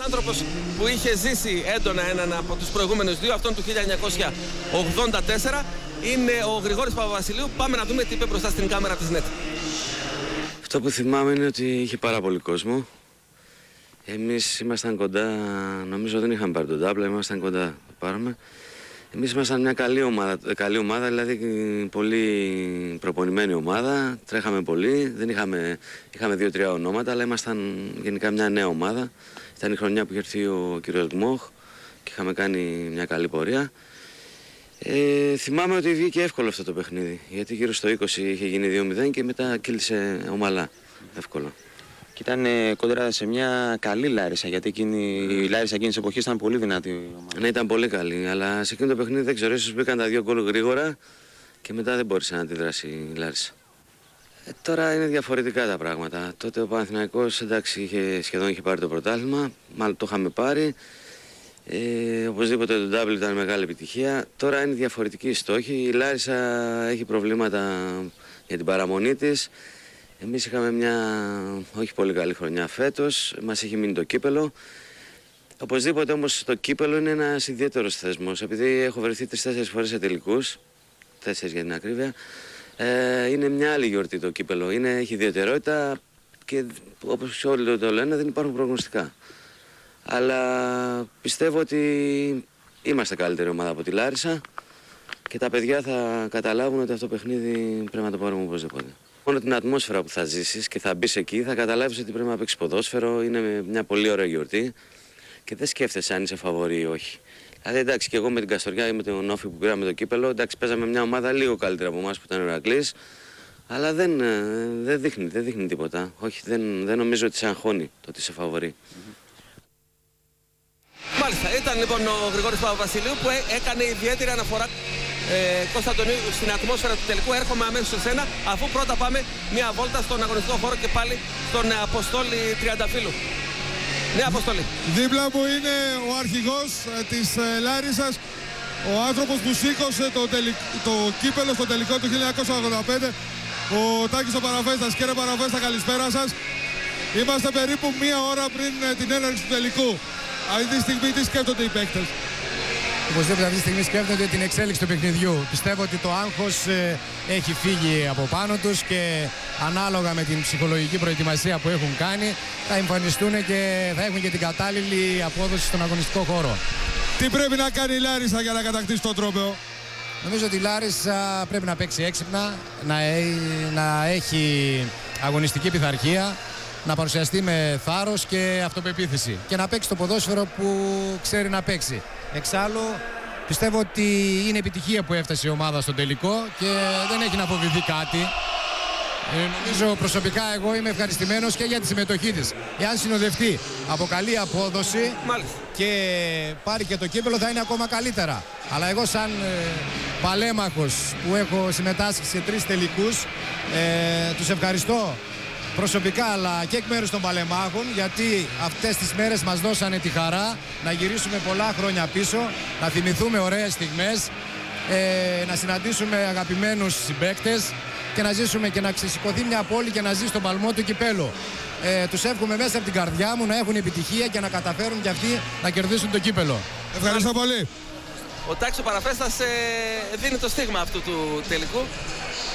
Άνθρωπος που είχε ζήσει έντονα έναν από τους προηγούμενους δύο, αυτόν του 1984, είναι ο Γρηγόρης Παπαβασιλείου. Πάμε να δούμε τι είπε μπροστά στην κάμερα της ΝΕΤ. Αυτό που θυμάμαι είναι ότι είχε πάρα πολύ κόσμο. Εμείς ήμασταν κοντά, νομίζω δεν είχαμε πάρει τον τάμπλα, ήμασταν κοντά, το πάραμε. Εμείς ήμασταν μια καλή ομάδα, δηλαδή πολύ προπονημένη ομάδα, τρέχαμε πολύ, δεν είχαμε 2-3 ονόματα, αλλά ήμασταν γενικά μια νέα ομάδα. Ήταν η χρονιά που είχε έρθει ο κ. Γκμόχ και είχαμε κάνει μια καλή πορεία. Θυμάμαι ότι βγήκε εύκολο αυτό το παιχνίδι, γιατί γύρω στο 20 είχε γίνει 2-0 και μετά κύλησε ομαλά, εύκολα. Και ήταν κόντρα σε μια καλή Λάρισα, γιατί η Λάρισα εκείνη τη εποχή ήταν πολύ δυνατή. Ναι, ήταν πολύ καλή, αλλά σε εκείνο το παιχνίδι δεν ξέρω, ίσως μπήκαν τα 2 γκολ γρήγορα και μετά δεν μπόρεσε να αντιδράσει η Λάρισα. Τώρα είναι διαφορετικά τα πράγματα. Τότε ο Παναθηναϊκός, εντάξει, σχεδόν είχε πάρει το πρωτάθλημα, μάλλον το είχαμε πάρει. Οπωσδήποτε το double ήταν μεγάλη επιτυχία. Τώρα είναι διαφορετική η στόχη. Η Λάρισα έχει προβλήματα για την παραμονή της. Εμείς είχαμε μια όχι πολύ καλή χρονιά φέτος, μας έχει μείνει το κύπελο. Οπωσδήποτε όμως το κύπελο είναι ένας ιδιαίτερος θεσμός, επειδή έχω βρεθεί 3-4 φορές σε τελικούς, 4 για την ακρίβεια. Είναι μια άλλη γιορτή το κύπελο, έχει ιδιαιτερότητα και όπως όλοι το λένε δεν υπάρχουν προγνωστικά. Αλλά πιστεύω ότι είμαστε καλύτερη ομάδα από τη Λάρισα και τα παιδιά θα καταλάβουν ότι αυτό το παιχνίδι πρέπει να το πάρουμε οπωσδήποτε. Μόνο την ατμόσφαιρα που θα ζήσεις και θα μπεις εκεί θα καταλάβεις ότι πρέπει να παίξεις ποδόσφαιρο. Είναι μια πολύ ωραία γιορτή και δεν σκέφτεσαι αν είσαι φαβορί ή όχι. Δηλαδή εντάξει, και εγώ με την Καστοριά ή με τον Όφη που πήραμε το κύπελο, εντάξει, παίζαμε μια ομάδα λίγο καλύτερα από εμάς που ήταν ο Ηρακλής, αλλά δεν δείχνει τίποτα. Όχι, δεν νομίζω ότι σε αγχώνει το ότι είσαι φαβορί. Μάλιστα, ήταν λοιπόν ο Γρηγόρης Παπαβασιλείου που έκανε ιδιαίτερη αναφορά, Κωνσταντονίου, στην ατμόσφαιρα του τελικού. Έρχομαι αμέσως σε σένα, αφού πρώτα πάμε μια βόλτα στον αγωνιστικό χώρο και πάλι στον Αποστόλη Τριανταφύλου. Ναι, Αποστόλη. Δίπλα μου είναι ο αρχηγός της Λάρισσας, ο άνθρωπος που σήκωσε το κύπελο στο τελικό του 1985, ο Τάκης ο Παραφέστας. Κύριε Παραφέστα, καλησπέρα σας. Είμαστε περίπου μία ώρα πριν την έναρξη του τελικού. Αυτή τη στιγμή τι σκέφτονται οι παίκτες? Οπωσδήποτε αυτή τη στιγμή σκέφτονται την εξέλιξη του παιχνιδιού. Πιστεύω ότι το άγχος έχει φύγει από πάνω τους και ανάλογα με την ψυχολογική προετοιμασία που έχουν κάνει θα εμφανιστούν και θα έχουν και την κατάλληλη απόδοση στον αγωνιστικό χώρο. Τι πρέπει να κάνει η Λάρισα για να κατακτήσει το τρόπαιο? Νομίζω ότι η Λάρισα πρέπει να παίξει έξυπνα, να έχει αγωνιστική πειθαρχία, να παρουσιαστεί με θάρρος και αυτοπεποίθηση και να παίξει το ποδόσφαιρο που ξέρει να παίξει. Εξάλλου, πιστεύω ότι είναι επιτυχία που έφτασε η ομάδα στο τελικό και δεν έχει να φοβηθεί κάτι. Νομίζω προσωπικά εγώ είμαι ευχαριστημένος και για τη συμμετοχή της. Εάν συνοδευτεί από καλή απόδοση και πάρει και το κύπελο θα είναι ακόμα καλύτερα. Αλλά εγώ σαν παλέμαχος που έχω συμμετάσχει σε 3 τελικούς, τους ευχαριστώ προσωπικά αλλά και εκ μέρους των παλεμάχων, γιατί αυτές τις μέρες μας δώσανε τη χαρά να γυρίσουμε πολλά χρόνια πίσω, να θυμηθούμε ωραίες στιγμές, να συναντήσουμε αγαπημένους συμπαίκτες και να ζήσουμε και να ξεσηκωθεί μια πόλη και να ζει στον παλμό του κυπέλου. Τους εύχομαι μέσα από την καρδιά μου να έχουν επιτυχία και να καταφέρουν και αυτοί να κερδίσουν το κύπελο. Ευχαριστώ πολύ. Ο Τάκης ο Παραφέστας δίνει το στίγμα αυτού του τελικού.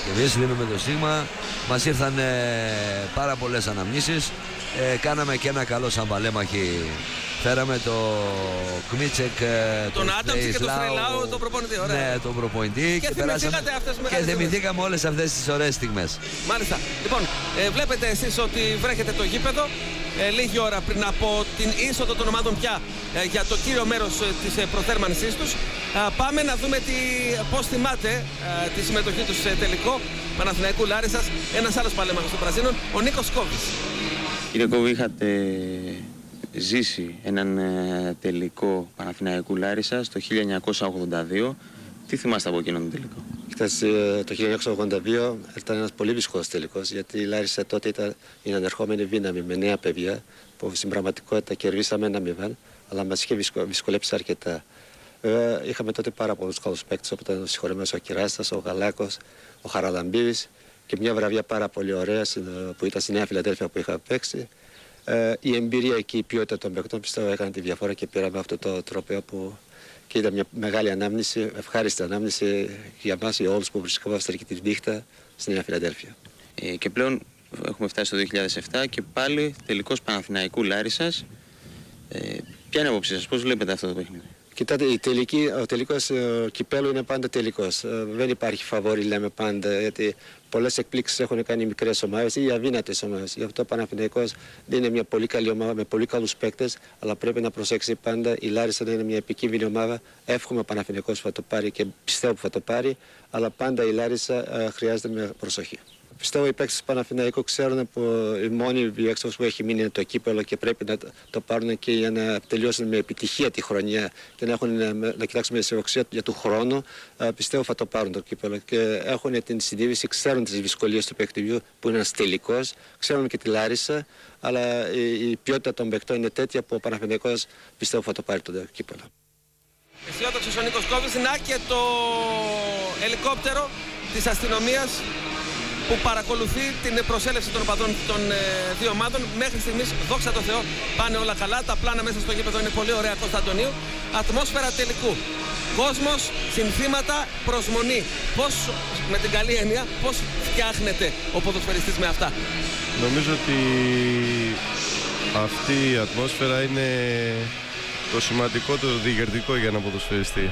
Και εμείς δίνουμε το στίγμα. Μας ήρθαν πάρα πολλές αναμνήσεις. Κάναμε και ένα καλό σαν παλέμαχοι. Φέραμε το Κμίτσεκ, τον Άνταμς και τον Φρελάου, τον προπονητή. Ωραία. Ναι, τον προπονητή. Και θυμηθήκατε αυτές τις μεγάλες στιγμές. Και θυμηθήκαμε όλες αυτές τις ωραίες στιγμές. Μάλιστα. Λοιπόν, βλέπετε εσείς ότι βρέχετε το γήπεδο λίγη ώρα πριν από την είσοδο των ομάδων πια για το κύριο μέρος της προθέρμανσής τους. Πάμε να δούμε πώς θυμάται τη συμμετοχή τους σε τελικό Παναθηναϊκού Λάρισσας ένας άλλος παλέμαχος των Πρασίνων, ο Νίκος Κόβης. Κύριε Κόβη, είχατε ζήσει έναν τελικό Παναθηναϊκού Λάρισσας το 1982. Τι θυμάστε από εκείνον τον τελικό? Το 1982 ήταν ένας πολύ δύσκολος τελικός, γιατί η Λάρισα τότε ήταν η ανερχόμενη δύναμη με νέα παιδιά που στην πραγματικότητα κερδίσαμε 1-0, αλλά μας είχε δυσκολέψει αρκετά. Είχαμε τότε πάρα πολλούς καλούς παίκτες, όπως ήταν ο συγχωρεμένος ο Κυράστας, ο Γαλάκος, ο Χαραλαμπίδης και μια βραδιά πάρα πολύ ωραία που ήταν στη Νέα Φιλαδέλφια που είχα παίξει. Η εμπειρία και η ποιότητα των παικτών πιστεύω έκανε τη διαφορά και πήραμε αυτό το τρόπαιο που και ήταν μια μεγάλη ανάμνηση, ευχάριστη ανάμνηση για μας, για όλους που βρισκόμαστε εκεί τη νύχτα στη Νέα Φιλαδέλφια. Και πλέον έχουμε φτάσει το 2007 και πάλι τελικός Παναθηναϊκού Λάρισσας. Ποια είναι η άποψή σας, πώς βλέπετε αυτό το παιχνίδι? Κοιτάτε, ο τελικός κυπέλου είναι πάντα τελικός. Δεν υπάρχει φαβόρι, λέμε πάντα, γιατί πολλές εκπλήξεις έχουν κάνει μικρές ομάδες ή αδύνατες ομάδες. Γι' αυτό ο Παναθηναϊκός είναι μια πολύ καλή ομάδα με πολύ καλούς παίκτες, αλλά πρέπει να προσέξει πάντα. Η Λάρισα είναι μια επικίνδυνη ομάδα. Εύχομαι ο Παναθηναϊκός θα το πάρει και πιστεύω που θα το πάρει, αλλά πάντα η Λάρισα χρειάζεται με προσοχή. Πιστεύω οι παίκτες του Παναθηναϊκού ξέρουν που η μόνη διέξοδος που έχει μείνει είναι το κύπελο και πρέπει να το πάρουν και για να τελειώσουν με επιτυχία τη χρονιά και να κοιτάξουν με αισιοδοξία για του χρόνου. Πιστεύω θα το πάρουν το κύπελο και έχουν την συνείδηση, ξέρουν τις δυσκολίες του παιχνιδιού που είναι ένας τελικός, ξέρουν και τη Λάρισα, αλλά η ποιότητα των παικτών είναι τέτοια που ο Παναθηναϊκός πιστεύω θα το πάρει το κύπελο. Αισιόδοξος ο Νίκος Κόβης, να και το ελικόπτερο της αστυνομίας που παρακολουθεί την προσέλευση των οπαδών των δύο ομάδων. Μέχρι στιγμής, δόξα τω Θεώ, πάνε όλα καλά. Τα πλάνα μέσα στο γήπεδο είναι πολύ ωραία, Κωνσταντονίου. Ατμόσφαιρα τελικού. Κόσμος, συνθήματα, προσμονή. Πώς, με την καλή έννοια, πώς φτιάχνεται ο ποδοσφαιριστής με αυτά? Νομίζω ότι αυτή η ατμόσφαιρα είναι το σημαντικότερο διηγερτικό για ένα ποδοσφαιριστή.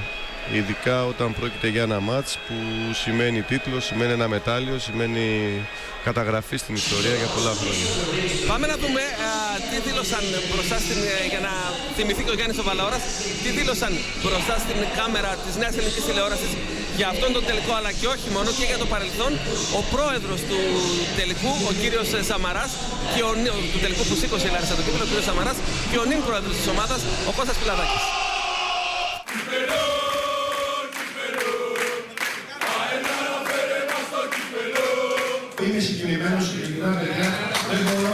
Ειδικά όταν πρόκειται για ένα μάτς που σημαίνει τίτλο, σημαίνει ένα μετάλλιο, σημαίνει καταγραφή στην ιστορία για πολλά χρόνια. Πάμε να δούμε τι δήλωσαν μπροστά στην, για να θυμηθεί και ο Γιάννης ο Βαλαώρας, τι δήλωσαν μπροστά στην κάμερα της Νέας Ελληνικής Τηλεόρασης για αυτόν τον τελικό, αλλά και όχι μόνο, και για το παρελθόν, ο πρόεδρος του τελικού, ο κύριος Σαμαράς, και του τελικού που σήκωσε η Λάρισα το κύπελλο, ο κύριος Σαμαράς, και ο νυν πρόεδρος της ομάδας, ο Κώστας Πιλαδάκης. Είμαι συγκινημένος και ειλικρινά, παιδιά, δεν μπορώ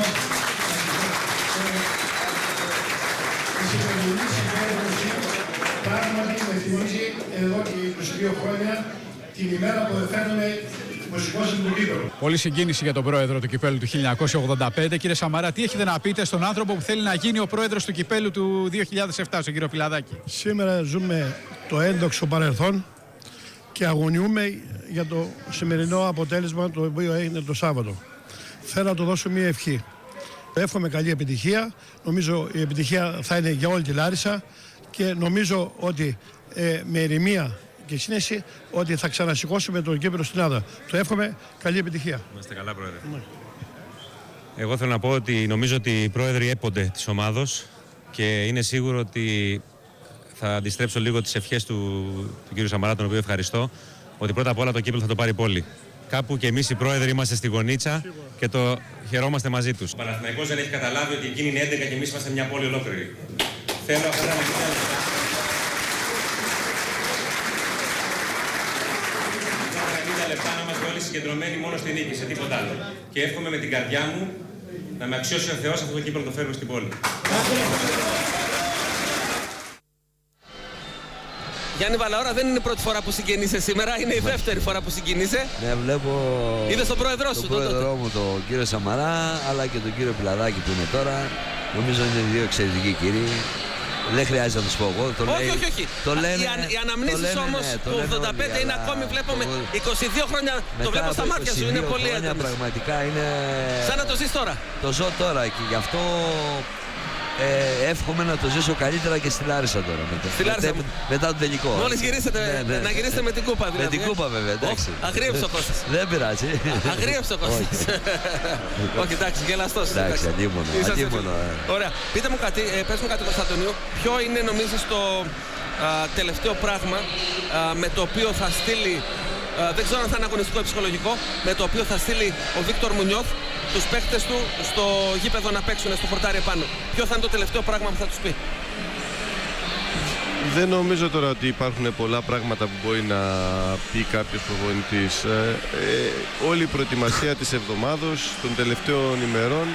να συγκεκριμενήσει η ένωση. Πράγματι με θυμίζει εδώ και 22 χρόνια την ημέρα που εφαίνομαι μουσικός του κύπελλου. Πολύ συγκίνηση για τον πρόεδρο του κυπέλλου του 1985. Κύριε Σαμαρά, τι έχετε να πείτε στον άνθρωπο που θέλει να γίνει ο πρόεδρος του κυπέλλου του 2007, στον κύριο Πιλαδάκη? Σήμερα ζούμε το έντοξο παρελθόν και αγωνιούμε για το σημερινό αποτέλεσμα το οποίο έγινε το Σάββατο. Θέλω να του δώσω μια ευχή. Εύχομαι καλή επιτυχία. Νομίζω η επιτυχία θα είναι για όλη τη Λάρισα και νομίζω ότι με ηρεμία και σύνεση ότι θα ξανασηκώσουμε τον κύπελλο στην Ελλάδα. Το εύχομαι καλή επιτυχία. Είμαστε καλά, Πρόεδρε. Εγώ θέλω να πω ότι νομίζω ότι οι πρόεδροι έπονται της ομάδος και είναι σίγουρο ότι θα αντιστρέψω λίγο τις ευχές του κ. Σαμαρά, τον οποίο ευχαριστώ, ότι πρώτα απ' όλα το κύπελλο θα το πάρει πόλη. Κάπου και εμείς οι πρόεδροι είμαστε στη γωνίτσα και το χαιρόμαστε μαζί τους. Ο Παναθηναϊκός δεν έχει καταλάβει ότι εκείνοι είναι 11 και εμείς είμαστε μια πόλη ολόκληρη. Θέλω αυτά να μην κάνουμε. 50 λεπτά να είμαστε όλοι συγκεντρωμένοι μόνο στη νίκη, σε τίποτα άλλο. Και εύχομαι με την καρδιά μου να με αξιώσει ο Θεός αυτό το κύπελλο να το φέρουμε στην πόλη. Γιάννη Βαλαώρα, δεν είναι η πρώτη φορά που συγκινείσαι σήμερα, είναι η δεύτερη φορά που συγκινείσαι. Ναι, βλέπω. Είδες τον πρόεδρό σου, τον πρόεδρό μου, τον κύριο Σαμαρά, αλλά και τον κύριο Πιλαδάκη που είναι τώρα. Νομίζω είναι δύο εξαιρετικοί κύριοι. Δεν χρειάζεται να τους πω εγώ. Όχι. Οι αναμνήσεις όμως του 85 είναι ακόμη, βλέπουμε 22 χρόνια. Το βλέπω στα μάτια σου, είναι πολύ έντονο. Πραγματικά είναι. Σαν να το ζεις τώρα. Το ζω τώρα και γι' αυτό. Εύχομαι να το ζήσω καλύτερα και στη Λάρισα τώρα. Μετά το τελικό. Μόλις γυρίσετε, να γυρίσετε με την κούπα δηλαδή. Με την κούπα βέβαια, εντάξει. Αγρίεψε ο Κώστας. Δεν πειράζει. Αγρίεψε ο Κώστας. Όχι, εντάξει, γελαστός. Εντάξει, αντίμονο. Ωραία. Πείτε μου κάτι, πες μου κάτι, Κωνσταντονίου. Ποιο είναι, νομίζεις, το τελευταίο πράγμα με το οποίο θα στείλει, δεν ξέρω αν θα είναι αγωνιστικό ή ψυχολογικό, με το οποίο θα στείλει ο Βίκτορ Μουνιώθ τους παίκτες του στο γήπεδο να παίξουν στο χορτάρι επάνω? Ποιο θα είναι το τελευταίο πράγμα που θα τους πει? Δεν νομίζω τώρα ότι υπάρχουν πολλά πράγματα που μπορεί να πει κάποιος προπονητής. Όλη η προετοιμασία της εβδομάδος, των τελευταίων ημερών,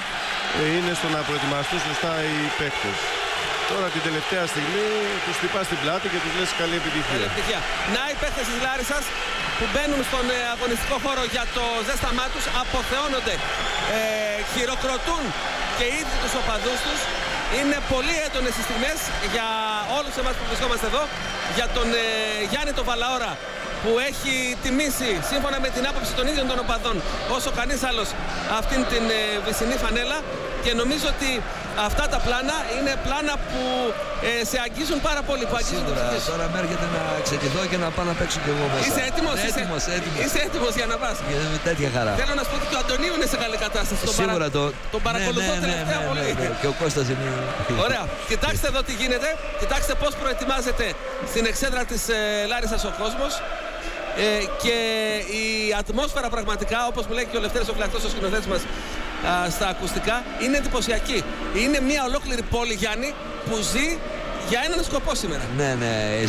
είναι στο να προετοιμαστούν σωστά οι παίκτες. Τώρα την τελευταία στιγμή τους χτυπάς στην πλάτη και τους λες καλή επιτυχία. Να οι παίκτες της Λάρισσας που μπαίνουν στον αγωνιστικό χώρο για το ζέσταμά τους, αποθεώνονται, χειροκροτούν και οι ίδιοι τους οπαδούς τους. Είναι πολύ έντονες οι στιγμές για όλους εμάς που βρισκόμαστε εδώ, για τον Γιάννη τον Βαλαώρα, που έχει τιμήσει σύμφωνα με την άποψη των ίδιων των οπαδών όσο κανείς άλλος αυτήν την βυσσινή φανέλα, και νομίζω ότι αυτά τα πλάνα είναι πλάνα που σε αγγίζουν πάρα πολύ, που αγγίζουν Σίγουρα, τώρα με έρχεται να ξεκινηθώ και να πάω να παίξω κι εγώ μέσα. Είσαι έτοιμος? Είσαι έτοιμος για να πας? Με τέτοια χαρά. Θέλω να σου πω ότι το Αντωνίου είναι σε καλή κατάσταση. Σίγουρα τον παρακολουθώ τελευταία πολύ. Και ο Κώστας είναι. Ωραία. Κοιτάξτε εδώ τι γίνεται. Κοιτάξτε πώς προετοιμάζεται στην εξέδρα της Λάρισσας ο κόσμος. Και η ατμόσφαιρα πραγματικά, όπως μου λέει και ο Λευτέρης ο Φυλακτός, ο σκηνοθέτης μας στα ακουστικά, είναι εντυπωσιακή. Είναι μια ολόκληρη πόλη, Γιάννη, που ζει για έναν σκοπό σήμερα. Ναι,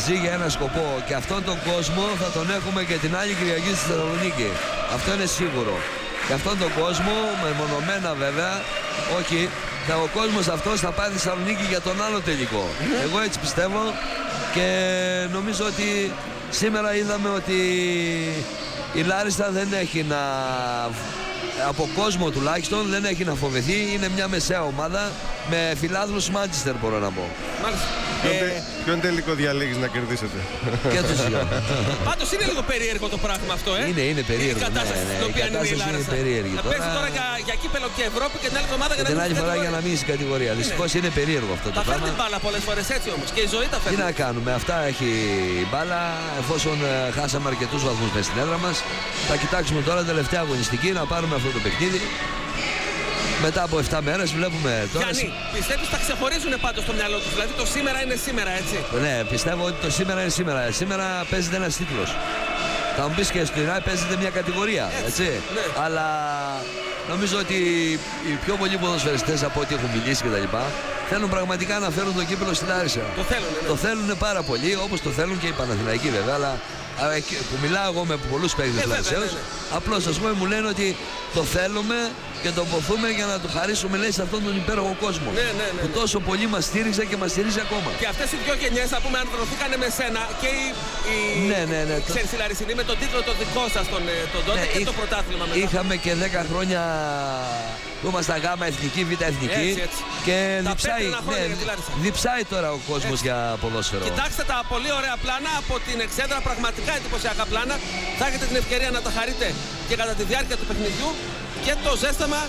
ζει για έναν σκοπό, και αυτόν τον κόσμο θα τον έχουμε και την άλλη Κυριακή στη Θεσσαλονίκη. Αυτό είναι σίγουρο. Και αυτόν τον κόσμο, μεμονωμένα βέβαια, όχι, ο κόσμος αυτός θα πάει στη Θεσσαλονίκη για τον άλλο τελικό. Εγώ έτσι πιστεύω, και νομίζω ότι σήμερα είδαμε ότι η Λάρισα δεν έχει να, από κόσμο τουλάχιστον, δεν έχει να φοβηθεί. Είναι μια μεσαία ομάδα με φιλάθλους Μάντσεστερ, μπορώ να πω. Μάλιστα. Ποιον τελικό διαλέγεις να κερδίσετε? Και τους δύο. Πάντως είναι λίγο περίεργο το πράγμα αυτό, Είναι περίεργο. Η κατάσταση στην οποία είναι η Λάρισα. Είναι περίεργη. Να παίζει τώρα για κύπελο και Ευρώπη, και την άλλη εβδομάδα για να την άλλη φορά για να μείνει στην κατηγορία. Δυστυχώς είναι περίεργο αυτό το πράγμα. πράγμα. Τα φέρνει μπάλα πολλές φορές έτσι όμως, και η ζωή τα φέρνει. Τι να κάνουμε, αυτά έχει η μπάλα. Εφόσον χάσαμε αρκετούς βαθμούς μες στην έδρα μας, θα κοιτάξουμε τώρα τελευταία αγωνιστική να πάρουμε αυτό το παιχνίδι. Μετά από 7 μέρες βλέπουμε τώρα. Γιάννη, πιστεύεις ότι τα ξεχωρίζουν πάντως στο μυαλό τους? Δηλαδή το σήμερα είναι σήμερα, έτσι? Ναι, πιστεύω ότι το σήμερα είναι σήμερα. Σήμερα παίζεται ένας τίτλος. Θα μου πεις και στην ΑΕ παίζεται μια κατηγορία, έτσι. Ναι. Αλλά νομίζω ότι οι πιο πολλοί ποδοσφαιριστές από ό,τι έχουν μιλήσει κτλ. Θέλουν πραγματικά να φέρουν το κύπελλο στην Λάρισα. Το θέλουν, ναι. Το θέλουν πάρα πολύ, όπως το θέλουν και οι Παναθηναϊκοί βέβαια. Αλλά που μιλάω εγώ με πολλούς παίκτες Λαρισαίους, απλώς ας πούμε μου λένε ότι το θέλουμε και το ποθούμε για να του χαρίσουμε, λέει, σε αυτόν τον υπέροχο κόσμο. Που τόσο πολύ μας στήριξε και μας στηρίζει ακόμα. Και αυτές οι δύο γενιές, να πούμε, ανδρωθήκανε με σένα, και ξέρεις, η Λαρισινή με τον τίτλο το δικό σας τον τότε, και το πρωτάθλημα μετά. Είχαμε και 10 χρόνια που ήμασταν γάμα εθνική, β' εθνική. Έτσι. Και διψάει τώρα ο κόσμος για ποδόσφαιρο. Κοιτάξτε τα πολύ ωραία πλάνα από την εξέδρα, πραγματικά εντυπωσιακά πλάνα. Θα έχετε την ευκαιρία να τα χαρείτε και κατά τη διάρκεια του παιχνιδιού, και το ζέσταμα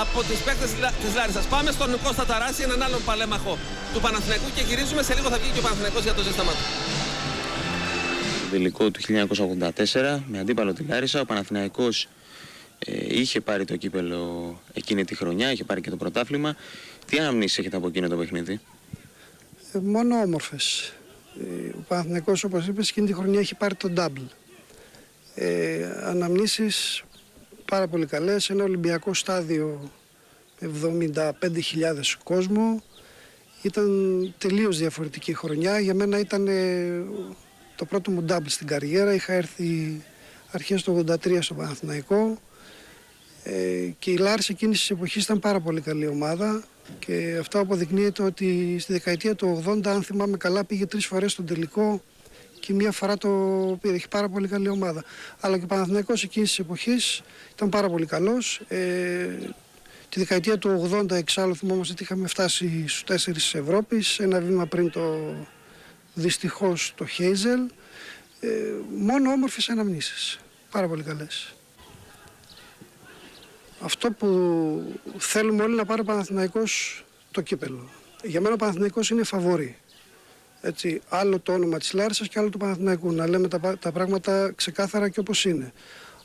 από τις παίκτες της Λάρισσας. Πάμε στον Κώστα Ταράση, έναν άλλον παλέμαχο του Παναθηναϊκού, και γυρίζουμε σε λίγο. Θα βγει και ο Παναθηναϊκός για το ζέσταμα του. Το τελικό του 1984 με αντίπαλο τη Λάρισα, ο Παναθηναϊκός είχε πάρει το κύπελλο εκείνη τη χρονιά, είχε πάρει και το πρωτάθλημα. Τι αναμνήσεις έχετε από εκείνο το παιχνίδι? Μόνο όμορφες. Ο Παναθηναϊκός, όπως είπες, εκείνη τη χρονιά έχει πάρει το double. Αναμνήσεις πάρα πολύ καλές. Ένα Ολυμπιακό στάδιο με 75.000 κόσμο. Ήταν τελείως διαφορετική χρονιά. Για μένα ήταν το πρώτο μου double στην καριέρα. Είχα έρθει αρχές του 83 στο Παναθηναϊκό. Και η Λάρισα εκείνης της εποχής ήταν πάρα πολύ καλή ομάδα, και αυτό αποδεικνύεται ότι στη δεκαετία του 80, αν θυμάμαι καλά, πήγε 3 φορές στον τελικό και μία φορά το πήρε. Έχει πάρα πολύ καλή ομάδα. Αλλά και ο Παναθηναϊκός εκείνης της εποχής ήταν πάρα πολύ καλός. Τη δεκαετία του 80, εξάλλου θυμόμαστε ότι είχαμε φτάσει στους 4 της Ευρώπης, ένα βήμα πριν το δυστυχώς το Χέιζελ. Μόνο όμορφες αναμνήσεις. Πάρα πολύ καλές. Αυτό που θέλουμε όλοι να πάρει ο Παναθηναϊκός το κύπελλο. Για μένα ο Παναθηναϊκός είναι φαβορί. Έτσι, άλλο το όνομα της Λάρισσας και άλλο του Παναθηναϊκού. Να λέμε τα πράγματα ξεκάθαρα και όπως είναι.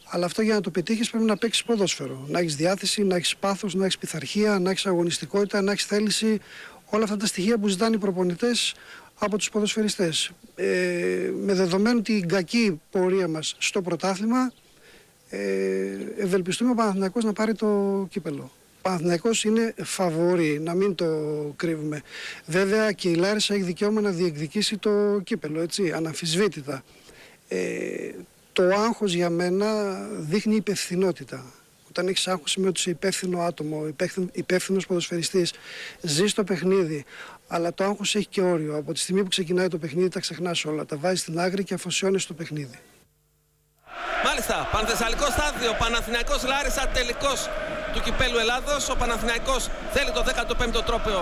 Αλλά αυτό για να το πετύχεις πρέπει να παίξεις ποδόσφαιρο. Να έχεις διάθεση, να έχεις πάθος, να έχεις πειθαρχία, να έχεις αγωνιστικότητα, να έχεις θέληση. Όλα αυτά τα στοιχεία που ζητάνε οι προπονητές από τους ποδοσφαιριστές. Με δεδομένου την κακή πορεία μας στο πρωτάθλημα, ευελπιστούμε ο Παναθηναϊκός να πάρει το κύπελλο. Ο Παναθηναϊκός είναι φαβορί, να μην το κρύβουμε. Βέβαια και η Λάρισα έχει δικαίωμα να διεκδικήσει το κύπελλο, έτσι, αναμφισβήτητα. Το άγχος για μένα δείχνει υπευθυνότητα. Όταν έχεις άγχος σημαίνει ότι είσαι υπεύθυνο άτομο, υπεύθυνος ποδοσφαιριστής, ζεις το παιχνίδι. Αλλά το άγχος έχει και όριο. Από τη στιγμή που ξεκινάει το παιχνίδι τα ξεχνάς όλα. Τα βάζεις στην άκρη και αφοσιώνεις το παιχνίδι. Μάλιστα, Πανθεσσαλικό στάδιο, Παναθηναϊκός Λάρισα, τελικός του του Κυπέλλου Ελλάδος. Ο Παναθηναϊκός θέλει το 15ο τρόπαιο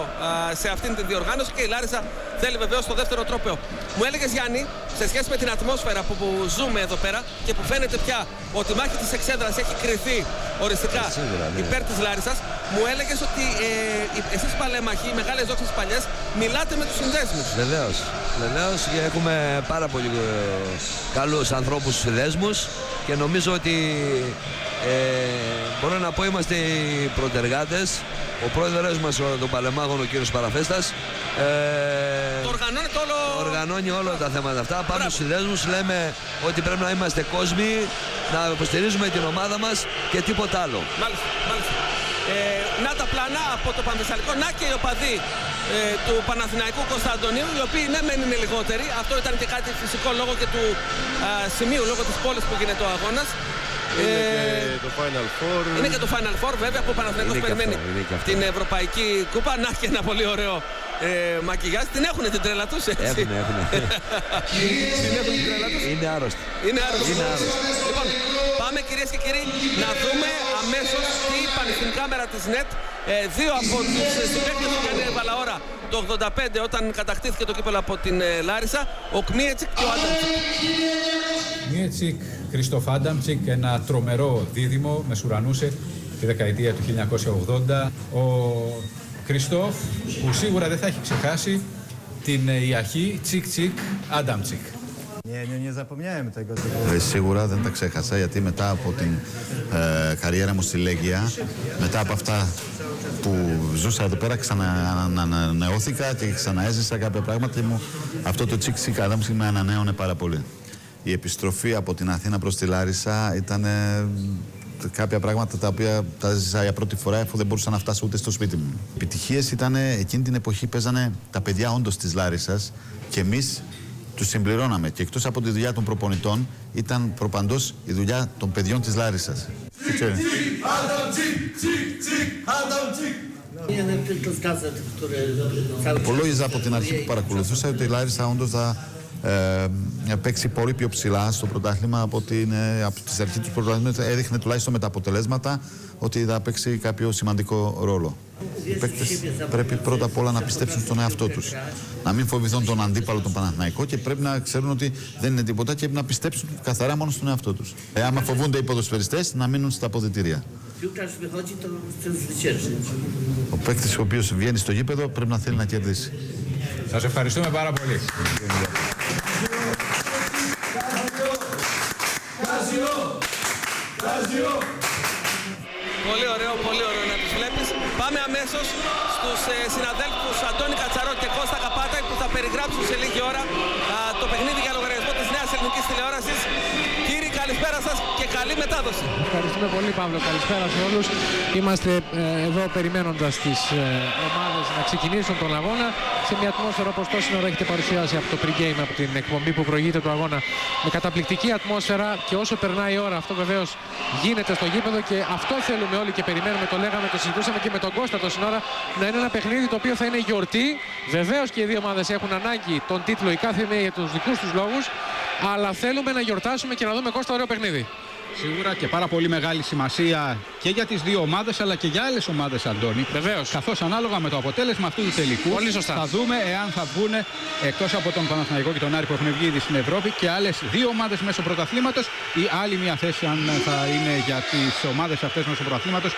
σε αυτήν την διοργάνωση και η Λάρισα θέλει βεβαίως το δεύτερο τρόπαιο. Μου έλεγες, Γιάννη, σε σχέση με την ατμόσφαιρα που ζούμε εδώ πέρα και που φαίνεται πια ότι η μάχη της Εξέδρας έχει κριθεί οριστικά υπέρ της Λάρισσας, μου έλεγες ότι εσείς παλέμαχοι, οι μεγάλες δόξες παλιές, μιλάτε με τους συνδέσμους. Βεβαίως, και έχουμε πάρα πολύ καλούς ανθρώπους στους συνδέσμους και νομίζω ότι μπορώ να πω είμαστε οι πρωτεργάτες. Ο πρόεδρος μας, τον Παλεμάγων, ο κύριος Παραφέστας, οργανώνει όλα τα θέματα αυτά. Πάμε στους συνδέσμους, λέμε ότι πρέπει να είμαστε κόσμοι, να υποστηρίζουμε την ομάδα μας και τίποτα άλλο. Μάλιστα. Να τα πλάνα από το Πανθεσσαλικό, να και οι οπαδοί του Παναθηναϊκού Κωνσταντονίου, οι οποίοι ναι μεν είναι λιγότεροι. Αυτό ήταν και κάτι φυσικό λόγω και του σημείου, λόγω της πόλης που γίνεται ο αγώνας. Είναι και το Final Four. Είναι και το Final Four, βέβαια, που ο Παναθηναϊκός περιμένει την Ευρωπαϊκή Κούπα. Να και ένα πολύ ωραίο μακιγιάζ. Την έχουνε την τρέλα τους, έτσι. Έχουνε. Την έχουν την τρέλα τους. Είναι άρρωστοι. Λοιπόν, πάμε κυρίες και κύριοι να δούμε αμέσως τι είπαν στην κάμερα της ΝΕΤ δύο από τους συμπαίκτες που έκανε Βαλαώρα το 85 όταν κατακτήθηκε το κύπελλο από την Λάρισα, ο Κμίετσικ και ο Άνταμτσικ. Κμίετσικ, Κριστόφ Άνταμτσικ, ένα τρομερό δίδυμο, μεσουρανούσε τη δεκαετία του 1980. Ο Κριστόφ, που σίγουρα δεν θα έχει ξεχάσει την ιαχή Τσικ Άνταμτσικ. Σίγουρα δεν τα ξέχασα, γιατί μετά από την καριέρα μου στη Λέγκια, μετά από αυτά που ζούσα εδώ πέρα, ξανανεώθηκα και ξαναέζησα κάποια πράγματα μου. Αυτό το Τσικ Άνταμτσικ με ανανέωνε πάρα πολύ. Η επιστροφή από την Αθήνα προς τη Λάρισα ήταν κάποια πράγματα τα οποία τα ζήσα για πρώτη φορά, αφού δεν μπορούσα να φτάσω ούτε στο σπίτι μου. Οι επιτυχίες ήταν, εκείνη την εποχή παίζανε τα παιδιά όντως της Λάρισσας και εμείς τους συμπληρώναμε. Και εκτός από τη δουλειά των προπονητών, ήταν προπαντός η δουλειά των παιδιών της Λάρισσας. Υπολόγιζα από την αρχή που παρακολουθούσα ότι η Λάρισσα όντως θα παίξει πολύ πιο ψηλά στο πρωτάθλημα από τις αρχές του πρωταθλήματος. Έδειχνε τουλάχιστον με τα αποτελέσματα ότι θα παίξει κάποιο σημαντικό ρόλο. Οι παίκτες πρέπει πρώτα απ' όλα να πιστέψουν στον εαυτό τους. Να μην φοβηθούν τον αντίπαλο, τον Παναθηναϊκό, και πρέπει να ξέρουν ότι δεν είναι τίποτα και να πιστέψουν καθαρά μόνο στον εαυτό τους. Άμα φοβούνται οι ποδοσφαιριστές, να μείνουν στα αποδυτήρια. Ο παίκτης ο οποίος βγαίνει στο γήπεδο πρέπει να θέλει να κερδίσει. Σας ευχαριστούμε πάρα πολύ. Πολύ ωραίο να τους βλέπεις. Πάμε αμέσως στους συναδέλφους Αντώνη Κατσαρό και Κώστα Καπάτα που θα περιγράψουν σε λίγη ώρα το παιχνίδι για λογαριασμό της Νέας Ελληνικής Τηλεόρασης. Κύριοι, καλησπέρα σας και καλή μετάδοση. Ευχαριστούμε πολύ, Παύλο. Καλησπέρα σε όλους. Είμαστε εδώ περιμένοντας τις ομάδες να ξεκινήσουν τον αγώνα σε μια ατμόσφαιρα όπως τόση ώρα έχετε παρουσιάσει από το pre-game, από την εκπομπή που προηγείται του αγώνα, με καταπληκτική ατμόσφαιρα, και όσο περνάει η ώρα αυτό βεβαίως γίνεται στο γήπεδο και αυτό θέλουμε όλοι και περιμένουμε. Το λέγαμε, το συζητούσαμε και με τον Κώστα τόση ώρα, να είναι ένα παιχνίδι το οποίο θα είναι γιορτή. Βεβαίως και οι δύο ομάδες έχουν ανάγκη τον τίτλο, η κάθε μία για τους δικούς τους λόγους, αλλά θέλουμε να γιορτάσουμε και να δούμε, Κώστα, ωραίο παιχνίδι. Σίγουρα και πάρα πολύ μεγάλη σημασία και για τις δύο ομάδες αλλά και για άλλες ομάδες, Αντώνη. Βεβαίως. Καθώς ανάλογα με το αποτέλεσμα αυτού του τελικού θα δούμε εάν θα βγουν εκτός από τον Παναθηναϊκό και τον Άρη που έχουν βγει ήδη στην Ευρώπη και άλλες δύο ομάδες μέσω πρωταθλήματος, ή άλλη μια θέση αν θα είναι για τις ομάδες αυτές μέσω πρωταθλήματος,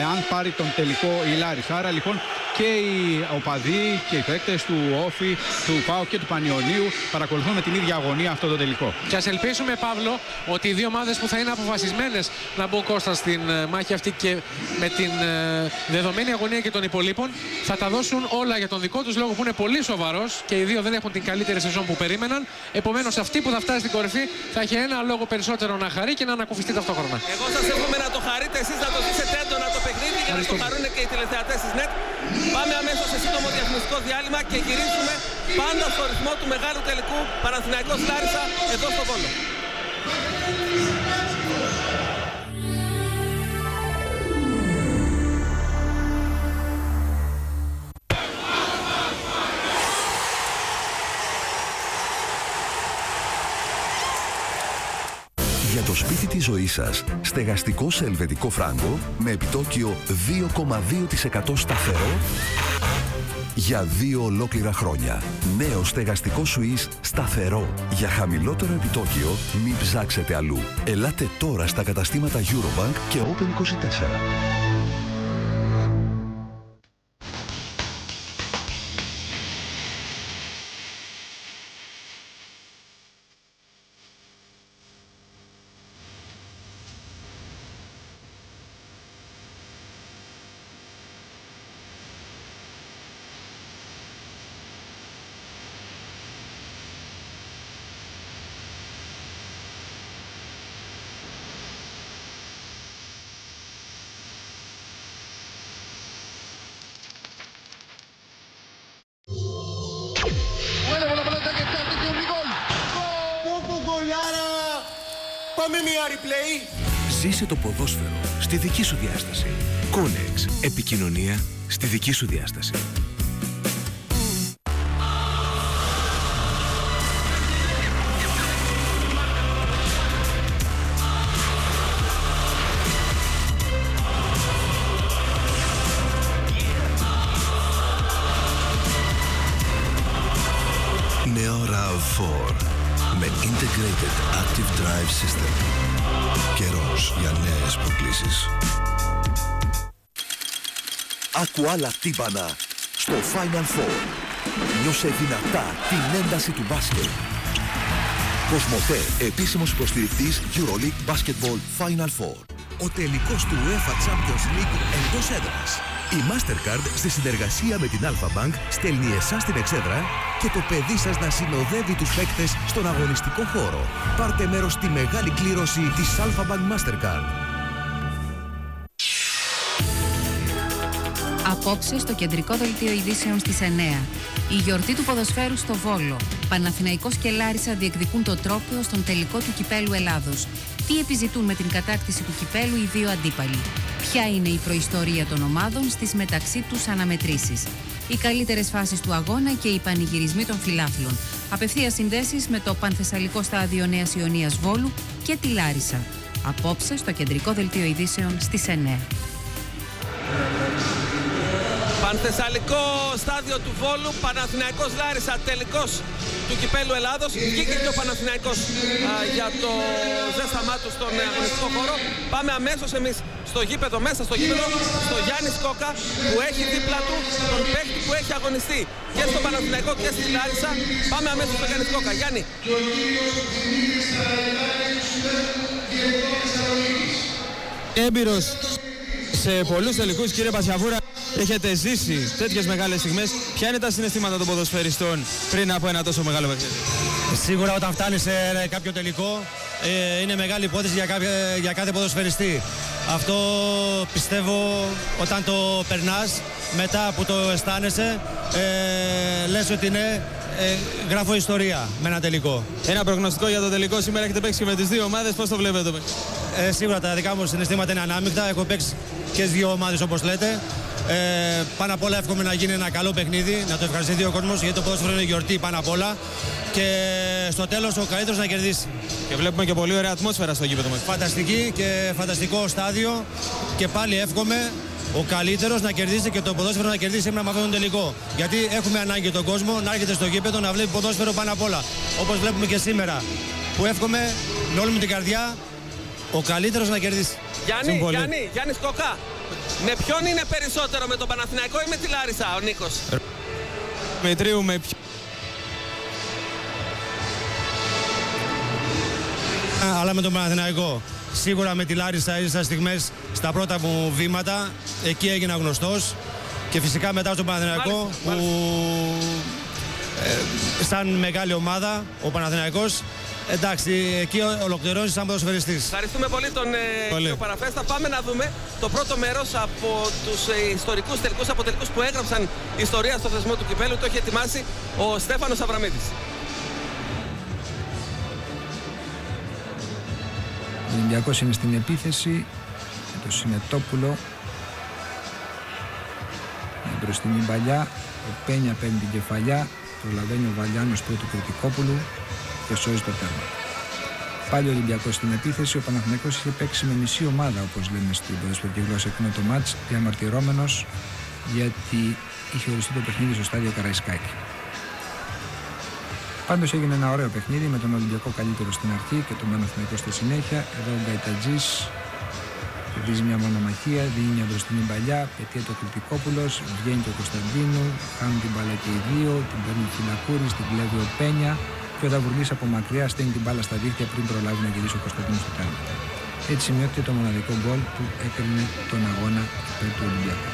εάν πάρει τον τελικό η Λάρισα. Άρα λοιπόν και οι οπαδοί και οι παίκτες του Όφη, του ΠΑΟ και του Πανιωνίου παρακολουθούν με την ίδια αγωνία αυτό το τελικό. Και ας ελπίσουμε, Παύλο, ότι οι δύο ομάδες που θα είναι αποφασισμένες να μπουν, Κώστα, στην μάχη αυτή και με την δεδομένη αγωνία και των υπολείπων, θα τα δώσουν όλα για τον δικό τους λόγο που είναι πολύ σοβαρός και οι δύο δεν έχουν την καλύτερη σεζόν που περίμεναν. Επομένως, αυτή που θα φτάσει στην κορυφή θα έχει ένα λόγο περισσότερο να χαρεί και να ανακουφιστεί ταυτόχρονα. Εγώ σας εύχομαι να το χαρείτε εσείς, να το ζήσετε έντονα το παιχνίδι και να το χαρούν και οι τηλεθεατές της ΝΕΤ. Πάμε αμέσως σε σύντομο διαφημιστικό διάλειμμα και γυρίζουμε πάντα στο ρυθμό του μεγάλου τελικού Παναθηναϊκός Λάρισα εδώ στο Βόλο. Για το το σπίτι της ζωής σας, στεγαστικό σε ελβετικό φράγκο με επιτόκιο 2,2% σταθερό για 2 ολόκληρα χρόνια. Νέο στεγαστικό Σουίς σταθερό. Για χαμηλότερο επιτόκιο μην ψάξετε αλλού. Ελάτε τώρα στα καταστήματα Eurobank και Open24. Πάμε μια replay. Ζήσε το ποδόσφαιρο στη δική σου διάσταση. Κόνεξ. Επικοινωνία στη δική σου διάσταση. Neo RAV4 με Integrated Active Drive System. Καιρός για νέες προκλήσεις. Άκου άλλα τύμπανα στο Final Four. Νιώσε δυνατά την ένταση του μπάσκετ. Κοσμοτέ, επίσημος υποστηρικτής EuroLeague Basketball Final Four. Ο τελικός του UEFA Champions League εντός έδρας. Η Mastercard, στη συνεργασία με την Alpha Bank, στέλνει εσάς στην εξέδρα και το παιδί σας να συνοδεύει τους παίκτες στον αγωνιστικό χώρο. Πάρτε μέρος στη μεγάλη κλήρωση της Alpha Bank Mastercard. Απόψε στο κεντρικό δελτίο ειδήσεων στις 9. Η γιορτή του ποδοσφαίρου στο Βόλο. Παναθηναϊκός και Λάρισα διεκδικούν το τρόπαιο στον τελικό του Κυπέλλου Ελλάδος. Τι επιζητούν με την κατάκτηση του κυπέλλου οι δύο αντίπαλοι. Ποια είναι η προϊστορία των ομάδων στις μεταξύ τους αναμετρήσεις. Οι καλύτερες φάσεις του αγώνα και οι πανηγυρισμοί των φιλάθλων. Απευθείας συνδέσεις με το Πανθεσσαλικό Στάδιο Νέας Ιωνίας Βόλου και τη Λάρισα. Απόψε στο κεντρικό δελτίο ειδήσεων στις 9. Πανθεσσαλικό Στάδιο του Βόλου, Παναθηναϊκός Λάρισα, τελικός του Κυπέλλου Ελλάδος. Βγήκε και ο Παναθηναϊκός για το ζέσταμά του στον αγωνιστικό χώρο. Πάμε αμέσως εμείς στο γήπεδο, μέσα στο γήπεδο, στο Γιάννη Σκόκα, που έχει δίπλα του τον παίκτη που έχει αγωνιστεί και στο Παναθηναϊκό και στη Λάρισα. Πάμε αμέσως στο Γιάννη Σκόκα. Γιάννη. Έμπειρος σε πολλούς τελικούς, κύριε Πασιαβούρα, έχετε ζήσει τέτοιες μεγάλες στιγμές. Ποια είναι τα συναισθήματα των ποδοσφαιριστών πριν από ένα τόσο μεγάλο παιχνίδι? Σίγουρα όταν φτάνει σε κάποιο τελικό είναι μεγάλη υπόθεση για κάθε ποδοσφαιριστή. Αυτό πιστεύω όταν το περνάς, μετά που το αισθάνεσαι, λες ότι ναι, γράφω ιστορία με ένα τελικό. Ένα προγνωστικό για το τελικό. Σήμερα έχετε παίξει και με τις δύο ομάδες. Πώς το βλέπετε? Σίγουρα τα δικά μου συναισθήματα είναι ανάμεικτα. Έχω παίξει και στις δύο ομάδες όπως λέτε. Πάνω απ' όλα εύχομαι να γίνει ένα καλό παιχνίδι, να το ευχαριστηθεί ο κόσμος, γιατί το ποδόσφαιρο είναι γιορτή πάνω απ' όλα. Και στο τέλος ο καλύτερος να κερδίσει. Και βλέπουμε και πολύ ωραία ατμόσφαιρα στο γήπεδο μας. Φανταστική και φανταστικό στάδιο. Και πάλι εύχομαι ο καλύτερος να κερδίσει και το ποδόσφαιρο να κερδίσει σήμερα με αυτόν τον τελικό. Γιατί έχουμε ανάγκη τον κόσμο να έρχεται στο γήπεδο να βλέπει ποδόσφαιρο πάνω απ' όλα. Όπως βλέπουμε και σήμερα. Που εύχομαι με όλη μου την καρδιά ο καλύτερος να κερδίσει. Γιάννη Σκοκά. Με ποιον είναι περισσότερο, με τον Παναθηναϊκό ή με τη Λάρισα, ο Νίκος? Μετρήσουμε αλλά με τον Παναθηναϊκό. Σίγουρα με τη Λάρισα έζησα στιγμές στα πρώτα μου βήματα. Εκεί έγινα γνωστός. Και φυσικά μετά στον Παναθηναϊκό που σαν μεγάλη ομάδα ο Παναθηναϊκός. Εντάξει, εκεί ολοκληρώνει σαν ποδοσφαιριστής. Ευχαριστούμε πολύ τον κύριο Παραφέστα. Πάμε να δούμε το πρώτο μέρος από τους ιστορικούς τελικούς αποτελικούς που έγραψαν ιστορία στο θεσμό του κυπέλλου. Το έχει ετοιμάσει ο Στέφανος Αβραμίδης. Ο Ολυμπιακός είναι στην επίθεση με το Συνετόπουλο, με μπροστινή παλιά. Ο Πένια παίρνει την κεφαλιά, προλαβαίνει ο Βαλιάνος πρώτου Κρητικόπουλου και σώζει το τέρμα. Πάλι ο Ολυμπιακός στην επίθεση. Ο Παναθηναϊκός είχε παίξει με μισή ομάδα, όπως λέμε στην ποδοσφαιρική γλώσσα, εκείνο το μάτς, διαμαρτυρόμενος γιατί είχε οριστεί το παιχνίδι στο στάδιο Καραϊσκάκη. Πάντως έγινε ένα ωραίο παιχνίδι με τον Ολυμπιακό καλύτερο στην αρχή και τον Παναθηναϊκό στη συνέχεια. Εδώ ο Γκαϊτατζής κερδίζει μια μονομαχία, δίνει μια μπροστινή παλιά, πετύχει το Κρητικόπουλος, βγαίνει το Κωνσταντίνου, χάνουν την μπάλα και οι δύο, την παίρνει ο Φυλακούρης, την κλέβει ο Πένια και ο Δαβουρλής από μακριά στέλνει την μπάλα στα δίχτυα πριν προλάβει να γυρίσει ο Κωνσταντίνος στο τέρμα. Έτσι σημειώθηκε το μοναδικό γκολ που έκρινε τον αγώνα υπέρ του Ολυμπιακού.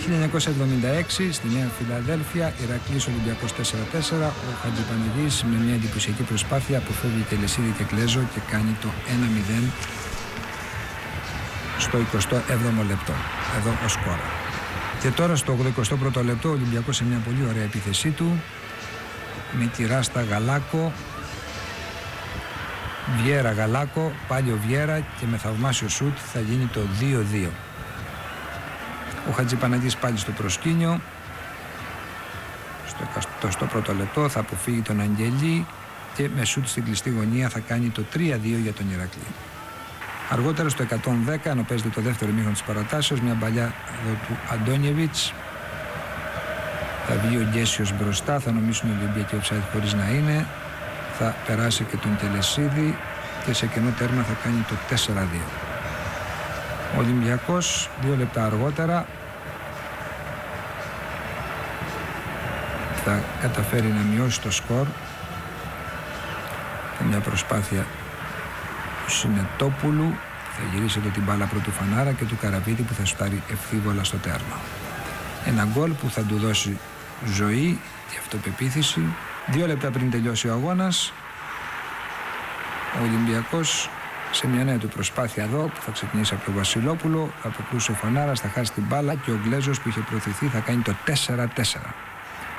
1976 στη Νέα Φιλαδέλφια, Ηρακλής Ολυμπιακός 4-4. Ο Χατζηπανιδής με μια εντυπωσιακή προσπάθεια αποφεύγει Τελεσίδη και Κλέζο και κάνει το 1-0 στο 27ο λεπτό. Εδώ ο σκόρα. Και τώρα στο 81ο λεπτό ο Ολυμπιακός σε μια πολύ ωραία επίθεσή του με τη Ράστα Γαλάκο, Βιέρα Γαλάκο, πάλι ο Βιέρα και με θαυμάσιο σουτ θα γίνει το 2-2. Ο Χατζηπαναγής πάλι στο προσκήνιο. Στο 21ο λεπτό θα αποφύγει τον Αγγελή και με σουτ στην κλειστή γωνία θα κάνει το 3-2 για τον Ηρακλή. Αργότερα στο 110, ενώ παίζεται το δεύτερο ημίχρονο της παρατάσεως, μια παλιά εδώ του Αντόνιεβιτς. Θα βγει ο Γκέσιος μπροστά, θα νομίσουν οι Ολυμπιακοί offside χωρίς να είναι. Θα περάσει και τον Τελεσίδη και σε κενό τέρμα θα κάνει το 4-2. Ο Ολυμπιακός 2 λεπτά αργότερα θα καταφέρει να μειώσει το σκορ και μια προσπάθεια του Συνετόπουλου θα γυρίσει εδώ την μπάλα πρώτου Φανάρα και του Καραβίδη που θα σουτάρει ευθύβολα στο τέρμα. Ένα γκολ που θα του δώσει ζωή και αυτοπεποίθηση. 2 λεπτά πριν τελειώσει ο αγώνας, ο Ολυμπιακός σε μια νέα του προσπάθεια εδώ που θα ξεκινήσει από τον Βασιλόπουλο, θα αποκλούσει ο Φανάρας, θα χάσει την μπάλα και ο Γκλέζος που είχε προωθηθεί θα κάνει το 4-4.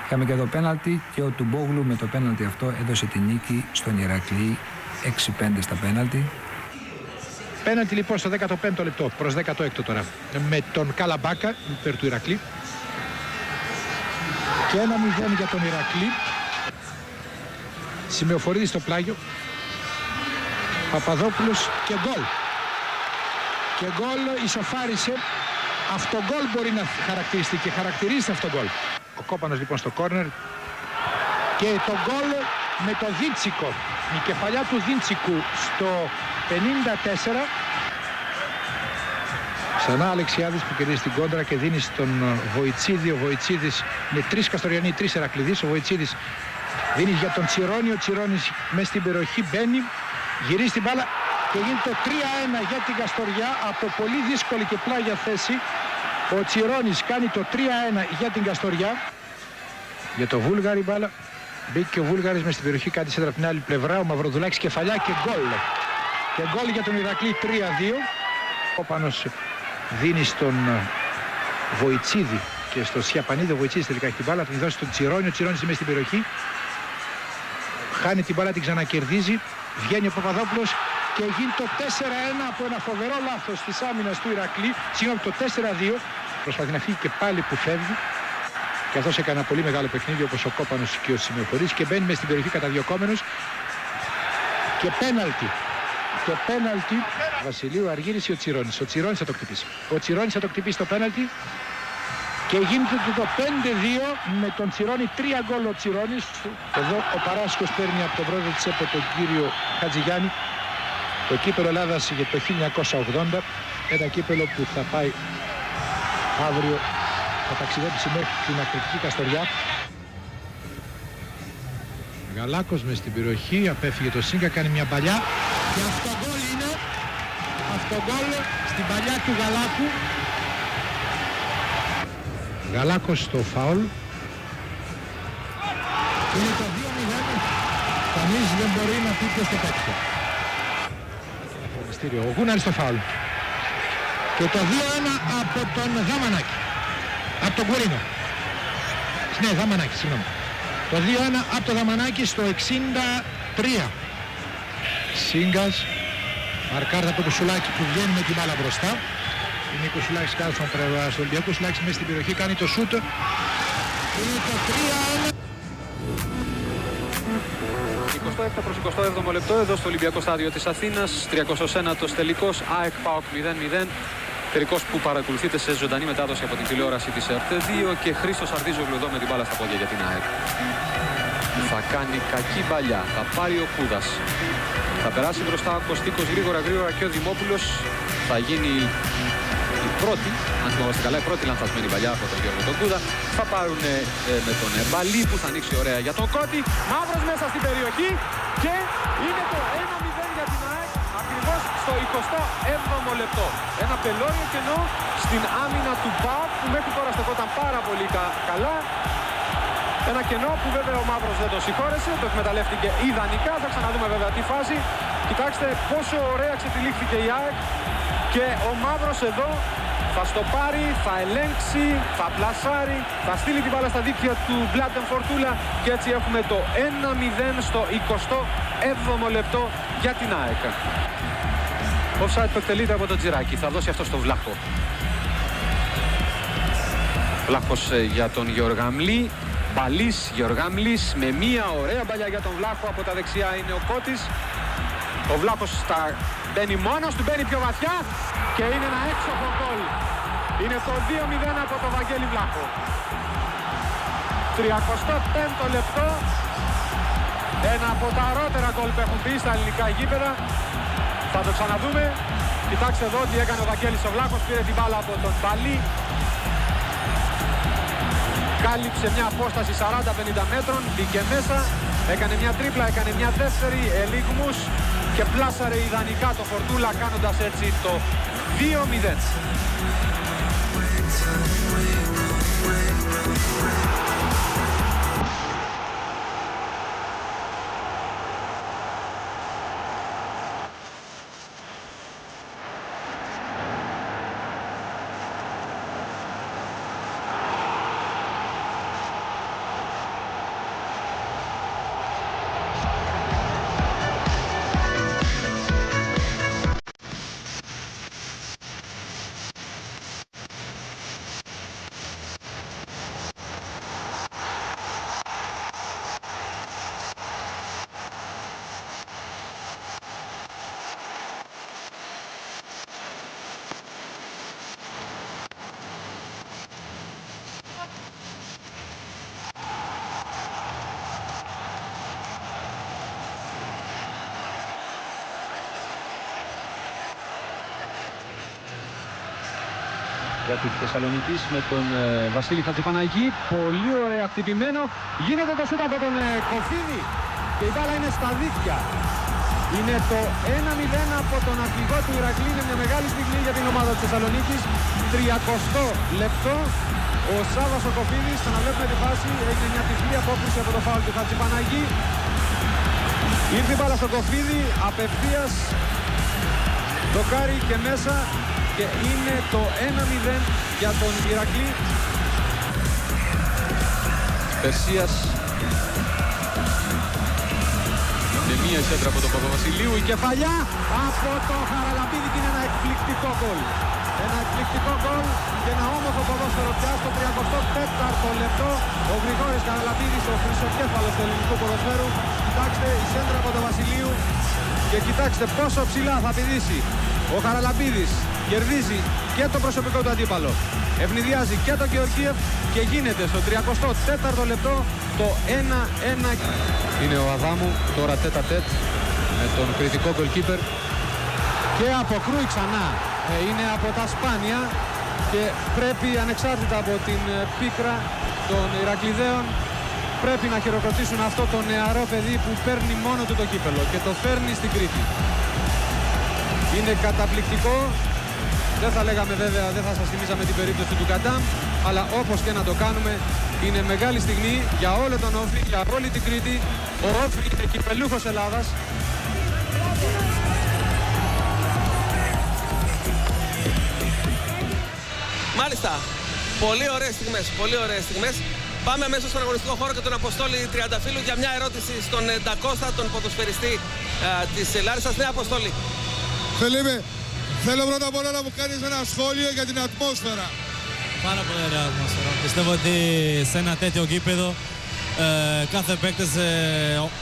Είχαμε και εδώ πέναλτι και ο Τουμπόγλου με το πέναλτι αυτό έδωσε τη νίκη στον Ηρακλή 6-5 στα πέναλτι. Πέναλτι λοιπόν στο 15ο λεπτό προς 16ο τώρα με τον Καλαμπάκα υπέρ του Ηρακλή και 1-0 για τον Ηρακλή. Σημειοφορίδη στο πλάγιο, Παπαδόπουλος και γκολ. Και γκολ ισοφάρισε. Αυτό γκολ μπορεί να χαρακτηριστεί και χαρακτηρίζεται αυτό γκολ. Ο Κόπανος λοιπόν στο κόρνερ και το γκολ με το Δίντσικο. Η κεφαλιά του Δίντσικου στο 54. Ξανά Αλεξιάδης που κερδίζει την κόντρα και δίνει στον Βοητσίδη. Ο Βοητσίδης είναι 3 Καστοριανοί, 3 Ερακλειδείς. Ο Βοητσίδης δίνει για τον Τσιρόνι. Ο Τσιρόνις μέσα στην περιοχή μπαίνει, γυρίζει την μπάλα και γίνεται το 3-1 για την Καστοριά από πολύ δύσκολη και πλάγια θέση. Ο Τσιρόνις κάνει το 3-1 για την Καστοριά. Για το Βούλγαρη μπάλα. Μπήκε και ο Βούλγαρης μες στην περιοχή, κάτι σέντρα από την άλλη πλευρά. Ο Μαυροδουλάκης κεφαλιά και γκολ. Και γκολ για τον Ηρακλή 3-2. Ο Πάνος δίνει στον Βοητσίδη και στο Σιαπανίδη. Ο Βοητσίδης τελικά έχει την μπάλα, την δώσει στον Τσιρόνι. Ο Τσιρόνις είναι στη περιοχή. Χάνει την μπάλα, την ξανακερδίζει. Βγαίνει ο Παπαδόπουλος και γίνει το 4-1 από ένα φοβερό λάθος της άμυνας του Ηρακλή. Συγγνώμη, το 4-2. Προσπαθεί να φύγει και πάλι που φεύγει. Και αυτός έκανε ένα πολύ μεγάλο παιχνίδι όπως ο Κόπανος και ο Σημειοφορής και μπαίνει μες στην περιοχή καταδιωκόμενος. Και πέναλτι. Το πέναλτι Βασιλείου Αργύρης ή ο Τσιρόνης. Ο Τσιρόνης θα το χτυπήσει. Ο Τσιρόνης θα το χτυπήσει το πέναλτι. Και γίνεται το 5-2 με τον Τσιρόνι, 3 γκολ ο Τσιρόνης. Εδώ ο Παράσχος παίρνει από τον πρόεδρο της ΕΠΟ, τον κύριο Χατζηγιάννη, το κύπελλο Ελλάδας για το 1980. Ένα κύπελλο που θα πάει αύριο, θα ταξιδέψει μέχρι την Ακριτική Καστοριά. Γαλάκος μες στην περιοχή, απέφυγε το Σίγκα, κάνει μια παλιά. Και αυτό γκολ είναι, αυτό γκολ στην παλιά του Γαλάκου. Γαλάκος στο φάουλ. Είναι το 2-0. Κανείς δεν μπορεί να πει ποιος το παίξει. Ο Γούναρης στο φάουλ. Και το 2-1 από τον Δαμανάκη. Από τον Κουρίνο. Ναι, Δαμανάκη, συγγνώμη. Το 2-1 από τον Δαμανάκη στο 63. Σίγκας. Μαρκάρτα από το Σουλάκη που βγαίνει με την μπάλα μπροστά. Είναι ο Σουλάκης κάτω στον Ολυμπιακό. Σουλάκης μέσα στην περιοχή κάνει το σούτ. Είναι το 3-1. 36ο προς 27ο λεπτό εδώ στο Ολυμπιακό Στάδιο της Αθήνας. 39ος τελικός ΑΕΚ ΠΑΟΚ 0-0. Τελικός που παρακολουθείτε σε ζωντανή μετάδοση από την τηλεόραση της ΕΡΤ2 και Χρήστος Αρδίζογλου εδώ με την μπάλα στα πόδια για την ΑΕΚ. Θα κάνει κακή παλιά, θα πάρει ο Κούδας. Θα περάσει μπροστά ο Κωστίκος γρήγορα και ο Δημόπουλος θα γίνει η πρώτη, αν θυμόμαστε καλά, η πρώτη λανθασμένη παλιά από τον Γιώργο τον Κούδα. Θα πάρουν με τον Μπαλί που θα ανοίξει ωραία για τον Κώτη. Μαύρος μέσα στην περιοχή και είναι το 1-0 για την ΑΕΚ ακριβώς στο 27ο λεπτό. Ένα πελώριο κενό στην άμυνα του ΠΑΟΚ που μέχρι τώρα στεκόταν πάρα πολύ καλά. Ένα κενό που βέβαια ο Μαύρος δεν το συγχώρεσε, το εκμεταλλεύτηκε ιδανικά. Θα ξαναδούμε βέβαια τη φάση. Κοιτάξτε πόσο ωραία ξετυλίχθηκε η ΑΕΚ και ο Μαύρος εδώ θα στο πάρει, θα ελέγξει, θα πλασάρει, θα στείλει την μπάλα στα δίκτυα του Μπλάτεν Φορτούλα και έτσι έχουμε το 1-0 στο 27ο λεπτό για την ΑΕΚ. Offside που εκτελείται από τον Τζιράκη, θα δώσει αυτό στο Βλάχο. Βλάχος για τον Γεωργαμλή. Μπαλής, Γεωργάμλης με μία ωραία μπαλιά για τον Βλάχο. Από τα δεξιά είναι ο Κώτης. Ο Βλάχος μπαίνει μόνος του, μπαίνει πιο βαθιά και είναι ένα έξοχο γκολ. Είναι το 2-0 από τον Βαγγέλη Βλάχο. 35ο λεπτό. Ένα από τα αρότερα γκολ που έχουν πει στα ελληνικά γήπεδα. Θα το ξαναδούμε. Κοιτάξτε εδώ τι έκανε ο Βαγγέλης ο Βλάχος. Πήρε την μπάλα από τον Μπαλή. Κάλυψε μια απόσταση 40-50 μέτρων, μπήκε μέσα, έκανε μια τρίπλα, έκανε μια δεύτερη, ελίγμους και πλάσαρε ιδανικά το Φορτούλα κάνοντας έτσι το 2-0. Για τη Θεσσαλονίκης με τον Βασίλη Χατζηπαναγή. Πολύ ωραία χτυπημένο. Γίνεται το σούτ από τον Κοφίδη και η μπάλα είναι στα δίκτυα. Είναι το 1-0 από τον αρχηγό του Ηρακλή. Είναι μια μεγάλη στιγμή για την ομάδα της Θεσσαλονίκης. 30 λεπτό. Ο Σάββας ο Κοφίδης, ξαναβλέπουμε τη φάση. Έγινε μια τυφλή απόκριση από το φάουλ του Χατζηπαναγή. Ήρθε η μπάλα στον Κοφίδη. Απευθείας δοκάρι και μέσα. Και είναι το 1-0 για τον Ηρακλή. Περσίας με μία σέντρα από τον Παπαβασιλείου. Η κεφαλιά από το Χαραλαμπίδη και είναι ένα εκπληκτικό γκολ. Ένα εκπληκτικό γκολ και ένα όμορφο ποδόσφαιρο πια στο 34ο λεπτό. Ο Γρηγόρης Χαραλαμπίδης, ο χρυσοκέφαλος του ελληνικού ποδοσφαίρου. Κοιτάξτε η σέντρα από τον Βασιλείου και κοιτάξτε πόσο ψηλά θα πηδήσει ο Χαραλαμπίδης. Κερδίζει και το προσωπικό του αντίπαλο. Ευνηδιάζει και τον Γεωργίευ και γίνεται στο 34ο λεπτό το 1-1. Είναι ο Αδάμου τώρα τέτα-τέτ με τον κριτικό goalkeeper και αποκρούει ξανά. Είναι από τα σπάνια και πρέπει ανεξάρτητα από την πίκρα των Ηρακλειδαίων πρέπει να χειροκροτήσουν αυτό το νεαρό παιδί που παίρνει μόνο του το κύπελο και το φέρνει στην Κρήτη. Είναι καταπληκτικό. Δεν θα λέγαμε βέβαια, δεν θα σας θυμίζαμε την περίπτωση του Καντάμ, αλλά όπως και να το κάνουμε είναι μεγάλη στιγμή για όλο τον Όφη, για όλη την Κρήτη. Ο Όφη είναι κυπελούχος Ελλάδας. Μάλιστα, πολύ ωραίες στιγμές, πολύ ωραίες στιγμές. Πάμε αμέσως στον αγωνιστικό χώρο και τον Αποστόλη Τριανταφύλου για μια ερώτηση στον Ντακώστα, τον ποδοσφαιριστή της Λάρισσας. Ναι, Αποστόλη. Φελίπε, θέλω πρώτα απ' όλα να μου κάνεις ένα σχόλιο για την ατμόσφαιρα. Πάρα πολύ ωραία ατμόσφαιρα. Πιστεύω ότι σε ένα τέτοιο γήπεδο Κάθε παίκτης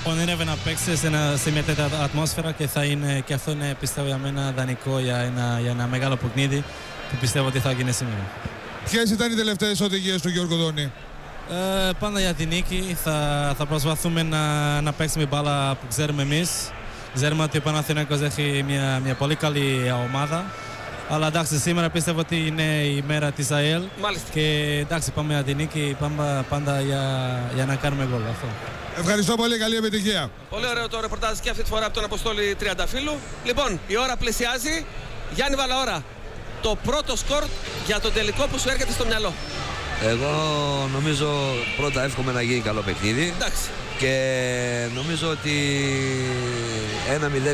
ονειρεύει να παίξει σε μια τέτοια ατμόσφαιρα και αυτό είναι, πιστεύω, για μένα δανεικό για ένα μεγάλο παιχνίδι που πιστεύω ότι θα γίνει σήμερα. Ποιες ήταν οι τελευταίες οδηγίες του Γιώργου Δόνη? Πάντα για την νίκη. Θα προσπαθούμε να παίξουμε μπάλα που ξέρουμε εμείς. Ξέρουμε ότι ο Παναθηναϊκός έχει μια πολύ καλή ομάδα. Αλλά εντάξει, σήμερα πιστεύω ότι είναι η μέρα της ΑΕΛ. Μάλιστα. Και εντάξει, πάμε για την νίκη, πάμε πάντα για να κάνουμε γκολ. Αυτό. Ευχαριστώ πολύ, καλή επιτυχία. Πολύ ωραίο το ρεπορτάζ και αυτή τη φορά από τον Αποστόλη Τριανταφύλου. Λοιπόν, η ώρα πλησιάζει. Γιάννη Βαλαώρα, το πρώτο σκορ για τον τελικό που σου έρχεται στο μυαλό. Εγώ νομίζω πρώτα εύχομαι να γίνει καλό παιχνίδι. Εντάξει. Και νομίζω ότι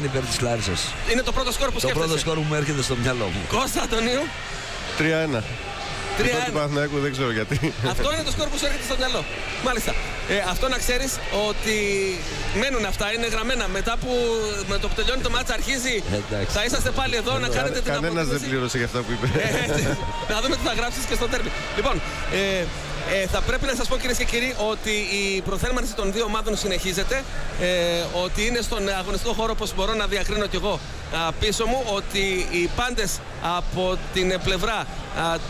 1-0 υπέρ της Λάρισσας. Είναι το πρώτο σκορ που σκέφτεσαι? Το πρώτο σκορ που μου έρχεται στο μυαλό μου. Κώστα Αντωνίου. 3-1. Του Παναθηναϊκού δεν ξέρω γιατί. Αυτό είναι το σκορ που σου έρχεται στο μυαλό. Μάλιστα. Αυτό να ξέρεις ότι μένουν αυτά, είναι γραμμένα. Μετά που με το που τελειώνει το μάτς αρχίζει, θα είσαστε πάλι εδώ να κάνετε την απόκριση. Κανένας δεν πλήρωσε για αυτά που είπε. Να δούμε τι θα γράψεις και στο τέρμι. Λοιπόν, θα πρέπει να σας πω, κυρίες και κύριοι, ότι η προθέρμανση των δύο ομάδων συνεχίζεται, ότι είναι στον αγωνιστικό χώρο, όπως μπορώ να διακρίνω κι εγώ πίσω μου, ότι οι πάντες από την πλευρά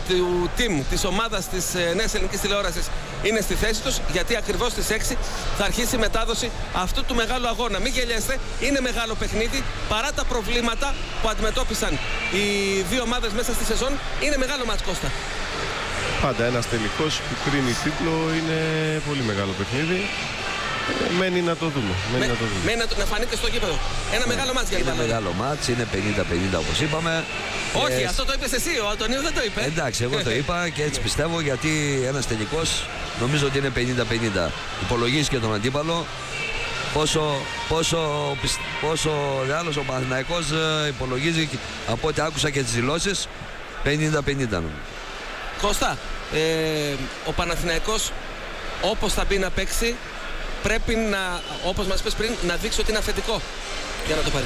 του team της ομάδας της Νέας Ελληνικής Τηλεόρασης είναι στη θέση τους, γιατί ακριβώς στις 6 θα αρχίσει η μετάδοση αυτού του μεγάλου αγώνα. Μην γελιέστε, είναι μεγάλο παιχνίδι, παρά τα προβλήματα που αντιμετώπισαν οι δύο ομάδες μέσα στη σεζόν, είναι μεγάλο μάτς, Κώστα. Πάντα ένας τελικός που κρίνει τίτλο είναι πολύ μεγάλο παιχνίδι. Μένει να το δούμε. Μένει να φανείτε στο γήπεδο. Ένα μεγάλο μάτς για Είναι μεγάλο μάτς, είναι 50-50 όπως είπαμε. Όχι, αυτό το είπες εσύ, ο Αντωνίου δεν το είπε. Εντάξει, εγώ το είπα και έτσι πιστεύω, γιατί ένας τελικός νομίζω ότι είναι 50-50. Υπολογίζει και τον αντίπαλο. Πόσο Ρεάλος ο Παναθηναϊκός υπολογίζει, από ό,τι άκουσα και τις δηλώσεις, 50-50. Κώστα, ο Παναθηναϊκός όπως θα μπει να παίξει, πρέπει να, όπως μας πες πριν, να δείξει ότι είναι αφεντικό για να το πάρει.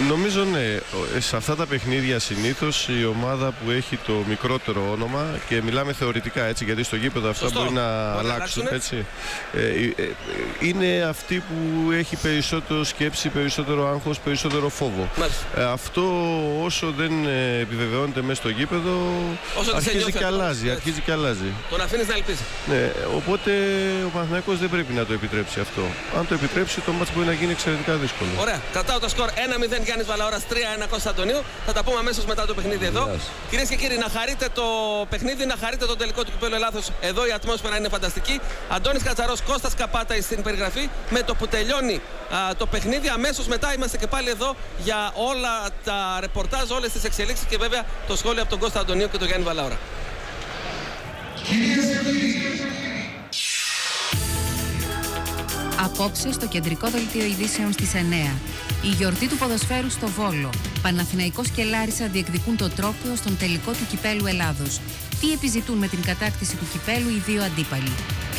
Νομίζω ναι. Σε αυτά τα παιχνίδια συνήθως η ομάδα που έχει το μικρότερο όνομα, και μιλάμε θεωρητικά έτσι, γιατί στο γήπεδο αυτά μπορεί να αλλάξουν έτσι, είναι αυτή που έχει περισσότερο σκέψη, περισσότερο άγχος, περισσότερο φόβο. Αυτό όσο δεν επιβεβαιώνεται μέσα στο γήπεδο, αρχίζει και αλλάζει. Τον αφήνεις να ελπίζει. Ναι, οπότε ο Παναθηναϊκός δεν πρέπει να το επιτρέψει αυτό. Αν το επιτρέψει, το μάτς μπορεί να γίνει εξαιρετικά δύσκολο. Ωραία. Κρατάω το σκορ 1-0 Γιάννης Βαλαώρας, 3-1 Κώστα Αντωνίου. Θα τα πούμε αμέσως μετά το παιχνίδι εδώ. Κυρίες και κύριοι, να χαρείτε το παιχνίδι, να χαρείτε το τελικό του Κυπέλλου Ελλάδος. Εδώ η ατμόσφαιρα είναι φανταστική. Αντώνης Κατσαρός, Κώστας Καπάτα στην περιγραφή. Με το που τελειώνει το παιχνίδι, αμέσως μετά είμαστε και πάλι εδώ για όλα τα ρεπορτάζ, όλες τις εξελίξεις και βέβαια το σχόλιο από τον Κώστα Αντωνίου και τον Γιάννη Βαλαώρα. Απόψε στο κεντρικό δελτίο ειδήσεων στις 9. Η γιορτή του ποδοσφαίρου στο Βόλο. Παναθηναϊκός και Λάρισα διεκδικούν το τρόπαιο στον τελικό του Κυπέλλου Ελλάδος. Τι επιζητούν με την κατάκτηση του κυπέλλου οι δύο αντίπαλοι.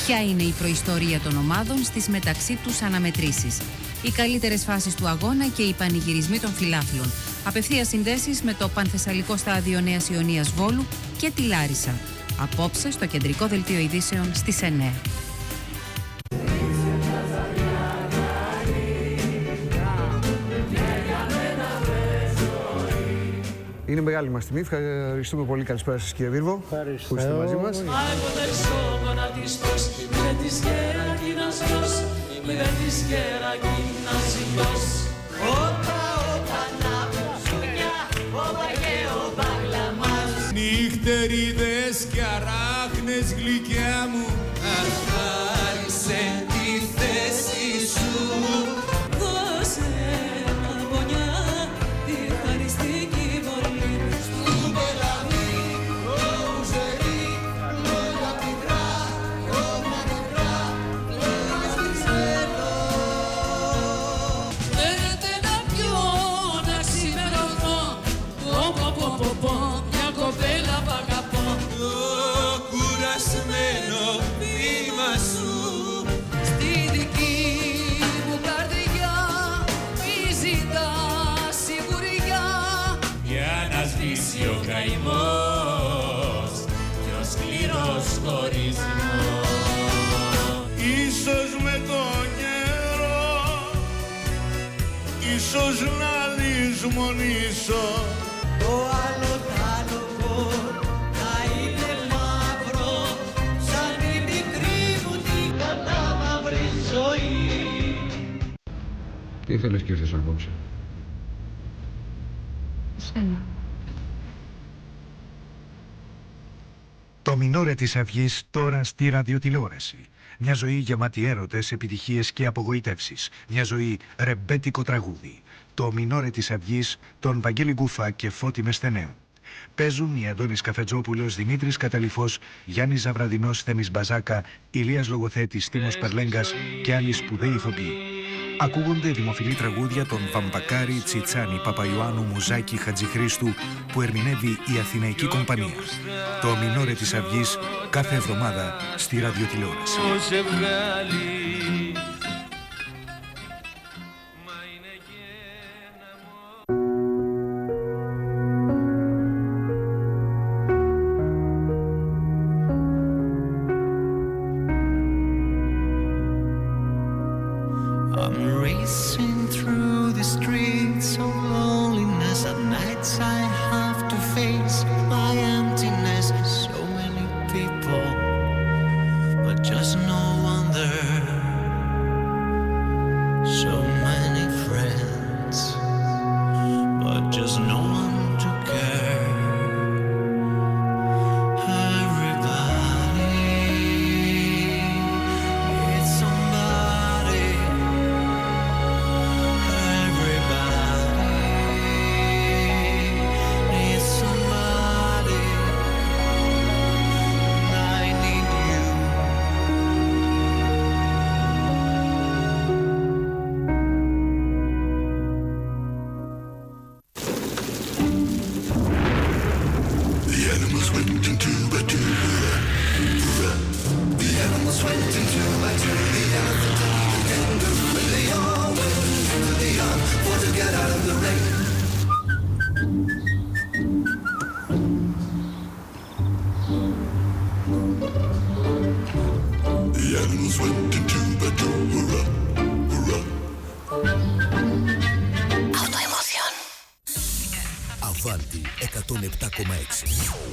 Ποια είναι η προϊστορία των ομάδων στις μεταξύ τους αναμετρήσεις. Οι καλύτερες φάσεις του αγώνα και οι πανηγυρισμοί των φιλάθλων. Απευθείας συνδέσεις με το Πανθεσσαλικό Στάδιο Νέας Ιωνίας Βόλου και τη Λάρισα. Απόψε στο κεντρικό δελτίο ειδήσεων στις 9. Είναι μεγάλη μας τιμή. Ευχαριστούμε πολύ. Καλησπέρα σας, κύριε Βίρβο, που είστε μαζί μας. Νυχτερίδες και αράχνες γλυκιά μου, αρχάρισε τη θέση σου. Δώσε ένα πονιά τη χαριστική βολή του Μπελαμί, το ουζερί, λόγια πικρά, κόμμα μικρά, λόγια στη θέλω. ίσως να λησμονήσω. Το άλλο τάλογο θα είναι μαύρο, σαν η μικρή μου την κατάμαυρη ζωή. Τι θέλεις και ήρθες απόψε? Σένα. Το Μινόρε της Αυγής τώρα στη ραδιοτηλεόραση. Μια ζωή γεμάτη έρωτες, επιτυχίες και απογοητεύσεις. Μια ζωή ρεμπέτικο τραγούδι. Το Μινόρε της Αυγής, τον Βαγγέλη Γκούφα και Φώτη Μεσθενέου. Παίζουν οι Αντώνης Καφετζόπουλος, Δημήτρης Καταληφός, Γιάννης Ζαβραδινός, Θέμης Μπαζάκα, Ηλίας Λογοθέτης, Τίμος Περλέγκας και άλλοι σπουδαίοι ηθοποιοί. Ακούγονται δημοφιλή τραγούδια των Βαμπακάρη, Τσιτσάνη, Παπαϊωάννου, Μουζάκη, Χατζηχρήστου που ερμηνεύει η Αθηναϊκή Κομπανία. Το Μινόρε της Αυγής κάθε εβδομάδα στη ραδιοτηλεόραση.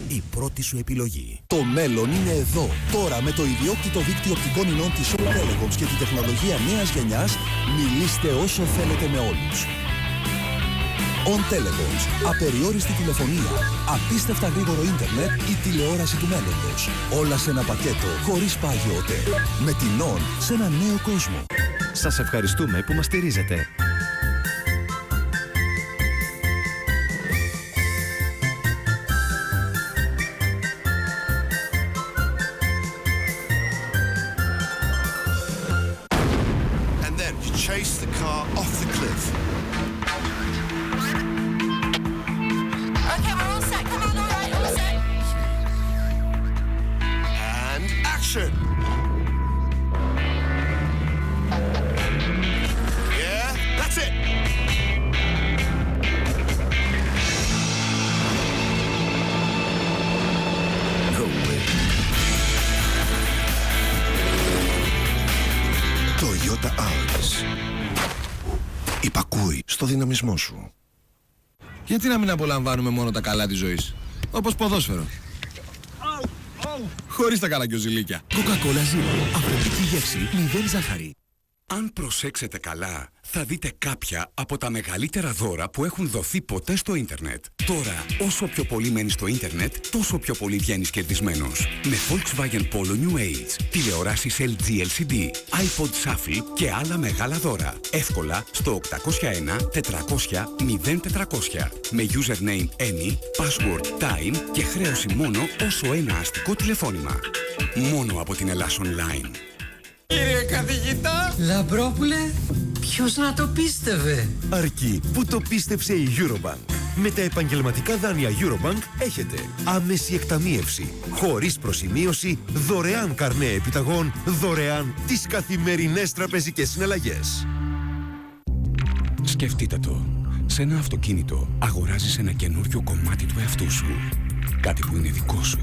Η πρώτη σου επιλογή. Το μέλλον είναι εδώ. Τώρα με το ιδιόκτητο δίκτυο οπτικών ινών της On Telecoms και τη τεχνολογία νέας γενιάς, μιλήστε όσο θέλετε με όλους. On Telecoms. Απεριόριστη τηλεφωνία, απίστευτα γρήγορο ίντερνετ, η τηλεόραση του μέλλοντος. Όλα σε ένα πακέτο, χωρίς πάγιο ΟΤΕ. Με την On σε ένα νέο κόσμο. Σας ευχαριστούμε που μας στηρίζετε. Chase the car off the cliff. Okay, we're all set. Come on, all right, all set. And action. Yeah, that's it. No way. Toyota Auris. Υπακούει στο δυναμισμό σου. Γιατί να μην απολαμβάνουμε μόνο τα καλά της ζωής? Όπως ποδόσφαιρο. Χωρίς τα καλαγκιοζηλίκια. Coca-Cola Zero. Αυθεντική γεύση, 0 ζάχαρη. Αν προσέξετε καλά, θα δείτε κάποια από τα μεγαλύτερα δώρα που έχουν δοθεί ποτέ στο ίντερνετ. Τώρα, όσο πιο πολύ μένεις στο ίντερνετ, τόσο πιο πολύ βγαίνεις κερδισμένος. Με Volkswagen Polo New Age, τηλεοράσεις LG LCD, iPod Shuffle και άλλα μεγάλα δώρα. Εύκολα στο 801 400 0400. Με username Any, password Time και χρέωση μόνο όσο ένα αστικό τηλεφώνημα. Μόνο από την Ελλάς Online. Κύριε καθηγητά! Λαμπρόπουλε, ποιος να το πίστευε? Αρκεί που το πίστεψε η Eurobank. Με τα επαγγελματικά δάνεια Eurobank έχετε άμεση εκταμίευση, χωρίς προσημείωση, δωρεάν καρνέ επιταγών, δωρεάν τις καθημερινές τραπεζικές συναλλαγές. Σκεφτείτε το. Σε ένα αυτοκίνητο αγοράζεις ένα καινούριο κομμάτι του εαυτού σου. Κάτι που είναι δικό σου.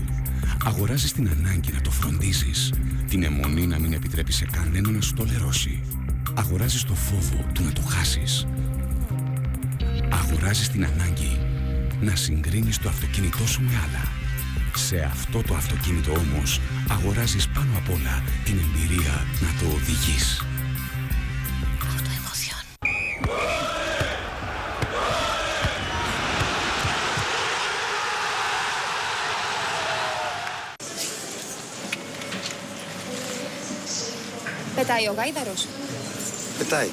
Αγοράζεις την ανάγκη να το φροντίζεις. Την αιμονή να μην επιτρέπει σε κανένα να σου το λερώσει. Αγοράζεις το φόβο του να το χάσεις. Αγοράζεις την ανάγκη να συγκρίνεις το αυτοκίνητό σου με άλλα. Σε αυτό το αυτοκίνητο όμως αγοράζεις πάνω απ' όλα την εμπειρία να το οδηγείς. Πετάει ο γάιδαρος. Πετάει.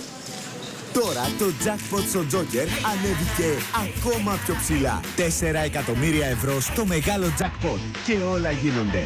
Τώρα το jackpot στο Joker ανέβηκε ακόμα πιο ψηλά. 4 εκατομμύρια ευρώ στο μεγάλο jackpot. Και όλα γίνονται.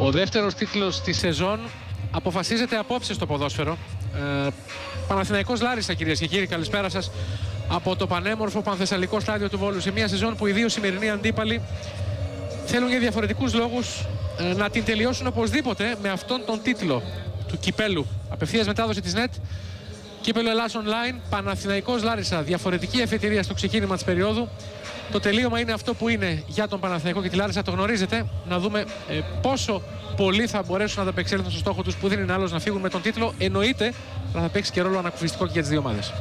Ο δεύτερος τίτλος της σεζόν αποφασίζεται απόψε στο ποδόσφαιρο. Παναθηναϊκός Λάρισα, κυρίες και κύριοι, καλησπέρα σας από το πανέμορφο πανθεσσαλικό στάδιο του Βόλου. Σε μια σεζόν που οι δύο σημερινοί αντίπαλοι θέλουν για διαφορετικούς λόγους να την τελειώσουν οπωσδήποτε με αυτόν τον τίτλο του κυπέλου. Απευθείας μετάδοση της ΝΕΤ, κύπελο Ελλάς Online, Παναθηναϊκός Λάρισα. Διαφορετική εφετηρία στο ξεκίνημα της περίοδου. Το τελείωμα είναι αυτό που είναι για τον Παναθηναϊκό και τη Λάρισα, το γνωρίζετε. Να δούμε πόσο πολλοί θα μπορέσουν να ανταπεξέλθουν στο στόχο τους, που δεν είναι άλλος να φύγουν με τον τίτλο. Εννοείται θα παίξει και ρόλο ανακουφιστικό και για τις δύο ομάδες.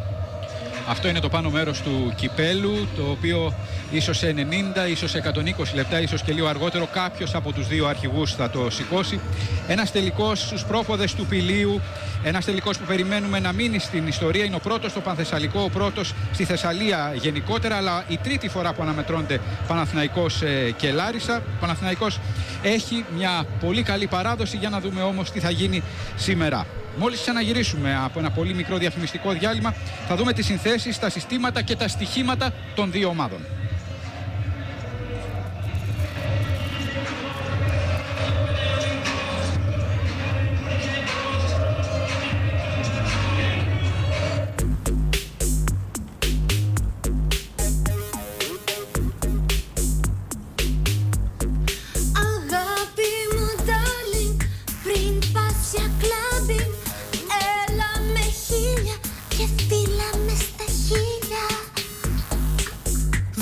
Αυτό είναι το πάνω μέρος του κυπέλου, το οποίο ίσως σε 90, ίσως σε 120 λεπτά, ίσως και λίγο αργότερο κάποιος από τους δύο αρχηγούς θα το σηκώσει. Ένας τελικός στους πρόποδες του Πηλίου, ένας τελικός που περιμένουμε να μείνει στην ιστορία. Είναι ο πρώτος στο Πανθεσσαλικό, ο πρώτος στη Θεσσαλία γενικότερα, αλλά η τρίτη φορά που αναμετρώνται Παναθηναϊκός και Λάρισα. Ο Παναθηναϊκός έχει μια πολύ καλή παράδοση, για να δούμε όμως τι θα γίνει σήμερα. Μόλις ξαναγυρίσουμε από ένα πολύ μικρό διαφημιστικό διάλειμμα, θα δούμε τις συνθέσεις, τα συστήματα και τα στοιχήματα των δύο ομάδων.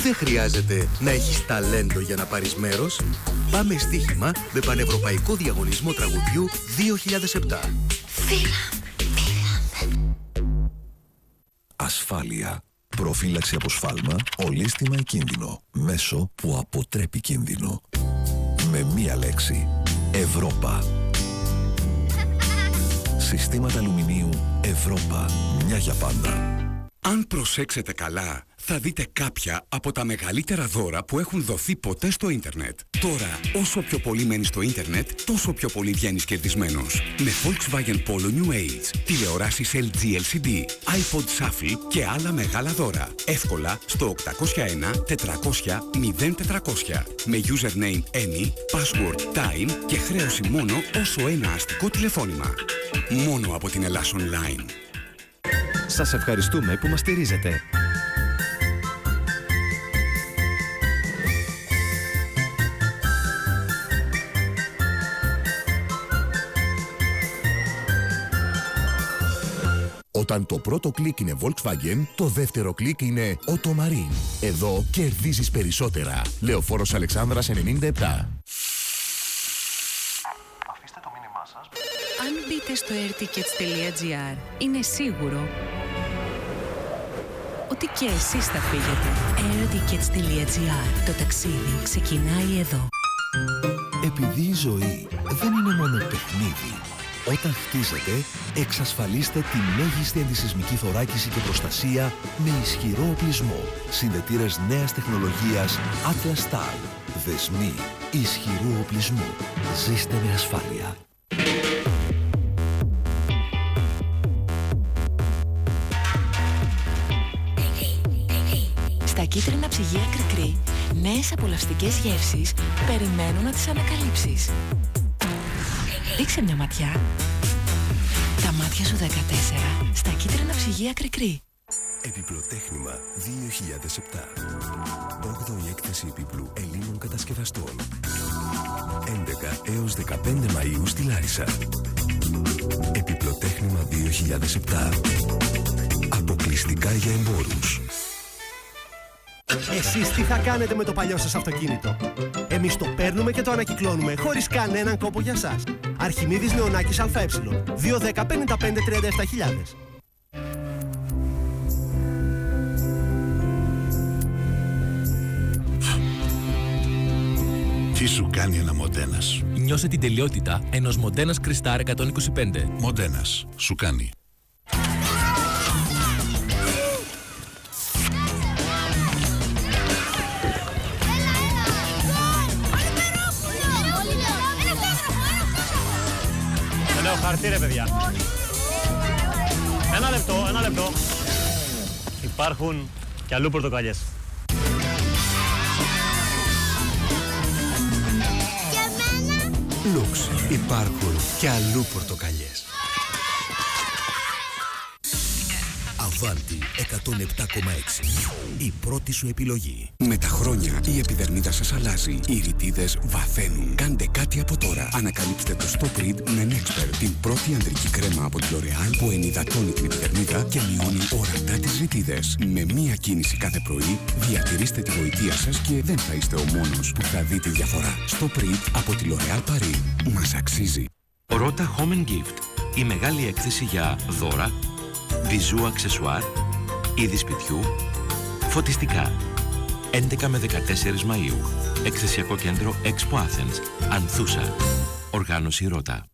Δεν χρειάζεται να έχεις ταλέντο για να πάρεις μέρος. Πάμε στοίχημα με πανευρωπαϊκό διαγωνισμό τραγουδιού 2007. Ασφάλεια. Προφύλαξη από σφάλμα, ολίσθημα ή κίνδυνο. Μέσο που αποτρέπει κίνδυνο. Με μία λέξη. Ευρώπα. Συστήματα αλουμινίου Ευρώπα. Μια για πάντα. Αν προσέξετε καλά, θα δείτε κάποια από τα μεγαλύτερα δώρα που έχουν δοθεί ποτέ στο ίντερνετ. Τώρα, όσο πιο πολύ μένεις στο ίντερνετ, τόσο πιο πολύ βγαίνεις κερδισμένος. Με Volkswagen Polo New Age, τηλεοράσεις LG LCD, iPod Shuffle και άλλα μεγάλα δώρα. Εύκολα στο 801 400 0400. Με username Any, password Time και χρέωση μόνο όσο ένα αστικό τηλεφώνημα. Μόνο από την Ελλάς Online. Σας ευχαριστούμε που μας στηρίζετε. Όταν το πρώτο κλικ είναι Volkswagen, το δεύτερο κλικ είναι Automarine. Εδώ κερδίζεις περισσότερα. Λεωφόρος Αλεξάνδρας 97. Αν μπείτε στο airtickets.gr, είναι σίγουρο ότι και εσείς θα φύγετε. airtickets.gr. Το ταξίδι ξεκινάει εδώ. Επειδή η ζωή δεν είναι μόνο παιχνίδι, όταν χτίζετε, εξασφαλίστε τη μέγιστη αντισυσμική θωράκιση και προστασία με ισχυρό οπλισμό. Συνδετήρες νέας τεχνολογίας Atlas Star. Δεσμοί ισχυρού οπλισμού. Ζήστε με ασφάλεια. Στα κίτρινα ψυγεία Κρικρή, νέες απολαυστικές γεύσεις περιμένουν να τις ανακαλύψεις. Ρίξε μια ματιά. Τα μάτια σου 14 στα κίτρινα ψυγεία Κρικρή. Επιπλοτέχνημα 2007. 8η έκθεση επίπλου Ελλήνων κατασκευαστών. 11 έως 15 Μαΐου στη Λάρισα. Επιπλοτέχνημα 2007. Αποκλειστικά για εμπόρους. Εσείς τι θα κάνετε με το παλιό σας αυτοκίνητο? Εμείς το παίρνουμε και το ανακυκλώνουμε χωρίς κανέναν κόπο για σας. Αρχιμίδης Νεωνάκης ΑΕ 210 55 37.000. Τι σου κάνει ένα Μοντένας? Νιώσε την τελειότητα ενός Μοντένας Κρυστάρ 125. Μοντένας σου κάνει. Δεν λέω χαρτί ρε παιδιά. Ένα λεπτό. Υπάρχουν κι αλλού πορτοκαλιές. Λουξ, υπάρχουν και αλλού πορτοκαλιές. Αβάντι 107,6. Η πρώτη σου επιλογή. Με τα χρόνια η επιδερμίδα σας αλλάζει. Οι ρητίδες βαθαίνουν. Κάντε κάτι από τώρα. Ανακαλύψτε το Stop Rid με Nexpert, την πρώτη ανδρική κρέμα από τη L'Oréal που ενυδατώνει την επιδερμίδα και μειώνει ορατά τις ρητίδες. Με μία κίνηση κάθε πρωί διατηρήστε τη γοητεία σας και δεν θα είστε ο μόνος που θα δει τη διαφορά. Stop Rid από τη L'Oréal Paris. Μας αξίζει. Rota Home and Gift. Η μεγάλη έκθεση για δώρα, βιζού αξεσουάρ, είδη σπιτιού, φωτιστικά. 11 με 14 Μαΐου. Εκθεσιακό κέντρο Expo Athens. Ανθούσα. Οργάνωση Ρώτα.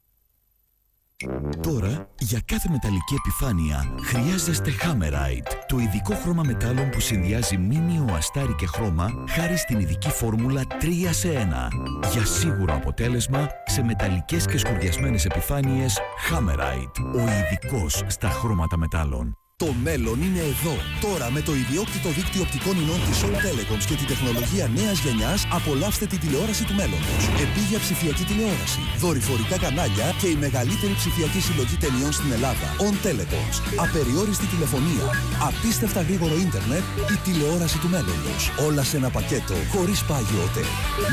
Τώρα, για κάθε μεταλλική επιφάνεια, χρειάζεστε Hammerite, το ειδικό χρώμα μετάλλων που συνδυάζει μήνυο, αστάρι και χρώμα, χάρη στην ειδική φόρμουλα 3 σε 1. Για σίγουρο αποτέλεσμα, σε μεταλλικές και σκουριασμένες επιφάνειες, Hammerite, ο ειδικός στα χρώματα μετάλλων. Το μέλλον είναι εδώ. Τώρα με το ιδιόκτητο δίκτυο οπτικών ινών της All Telecoms και τη τεχνολογία νέας γενιάς, απολαύστε τη τηλεόραση του μέλλοντος. Επίγεια ψηφιακή τηλεόραση, δορυφορικά κανάλια και η μεγαλύτερη ψηφιακή συλλογή ταινιών στην Ελλάδα. On Telecoms. Απεριόριστη τηλεφωνία, απίστευτα γρήγορο ίντερνετ, η τηλεόραση του μέλλοντος. Όλα σε ένα πακέτο, χωρίς πάγιο ΟΤΕ.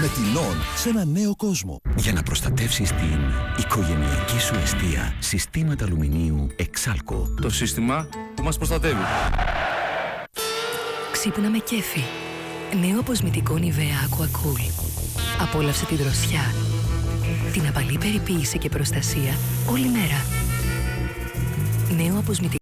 Με την On σε ένα νέο κόσμο. Για να προστατεύσεις την οικογενειακή σου εστία, συστήματα αλουμινίου Exalco. Το σύστημα που μας προστατεύει. Ξύπνα με κέφι. Νέο αποσμητικό Nivea Aqua Cool. Απόλαυσε τη δροσιά, την απαλή περιποίηση και προστασία όλη μέρα. Νέο αποσμητικό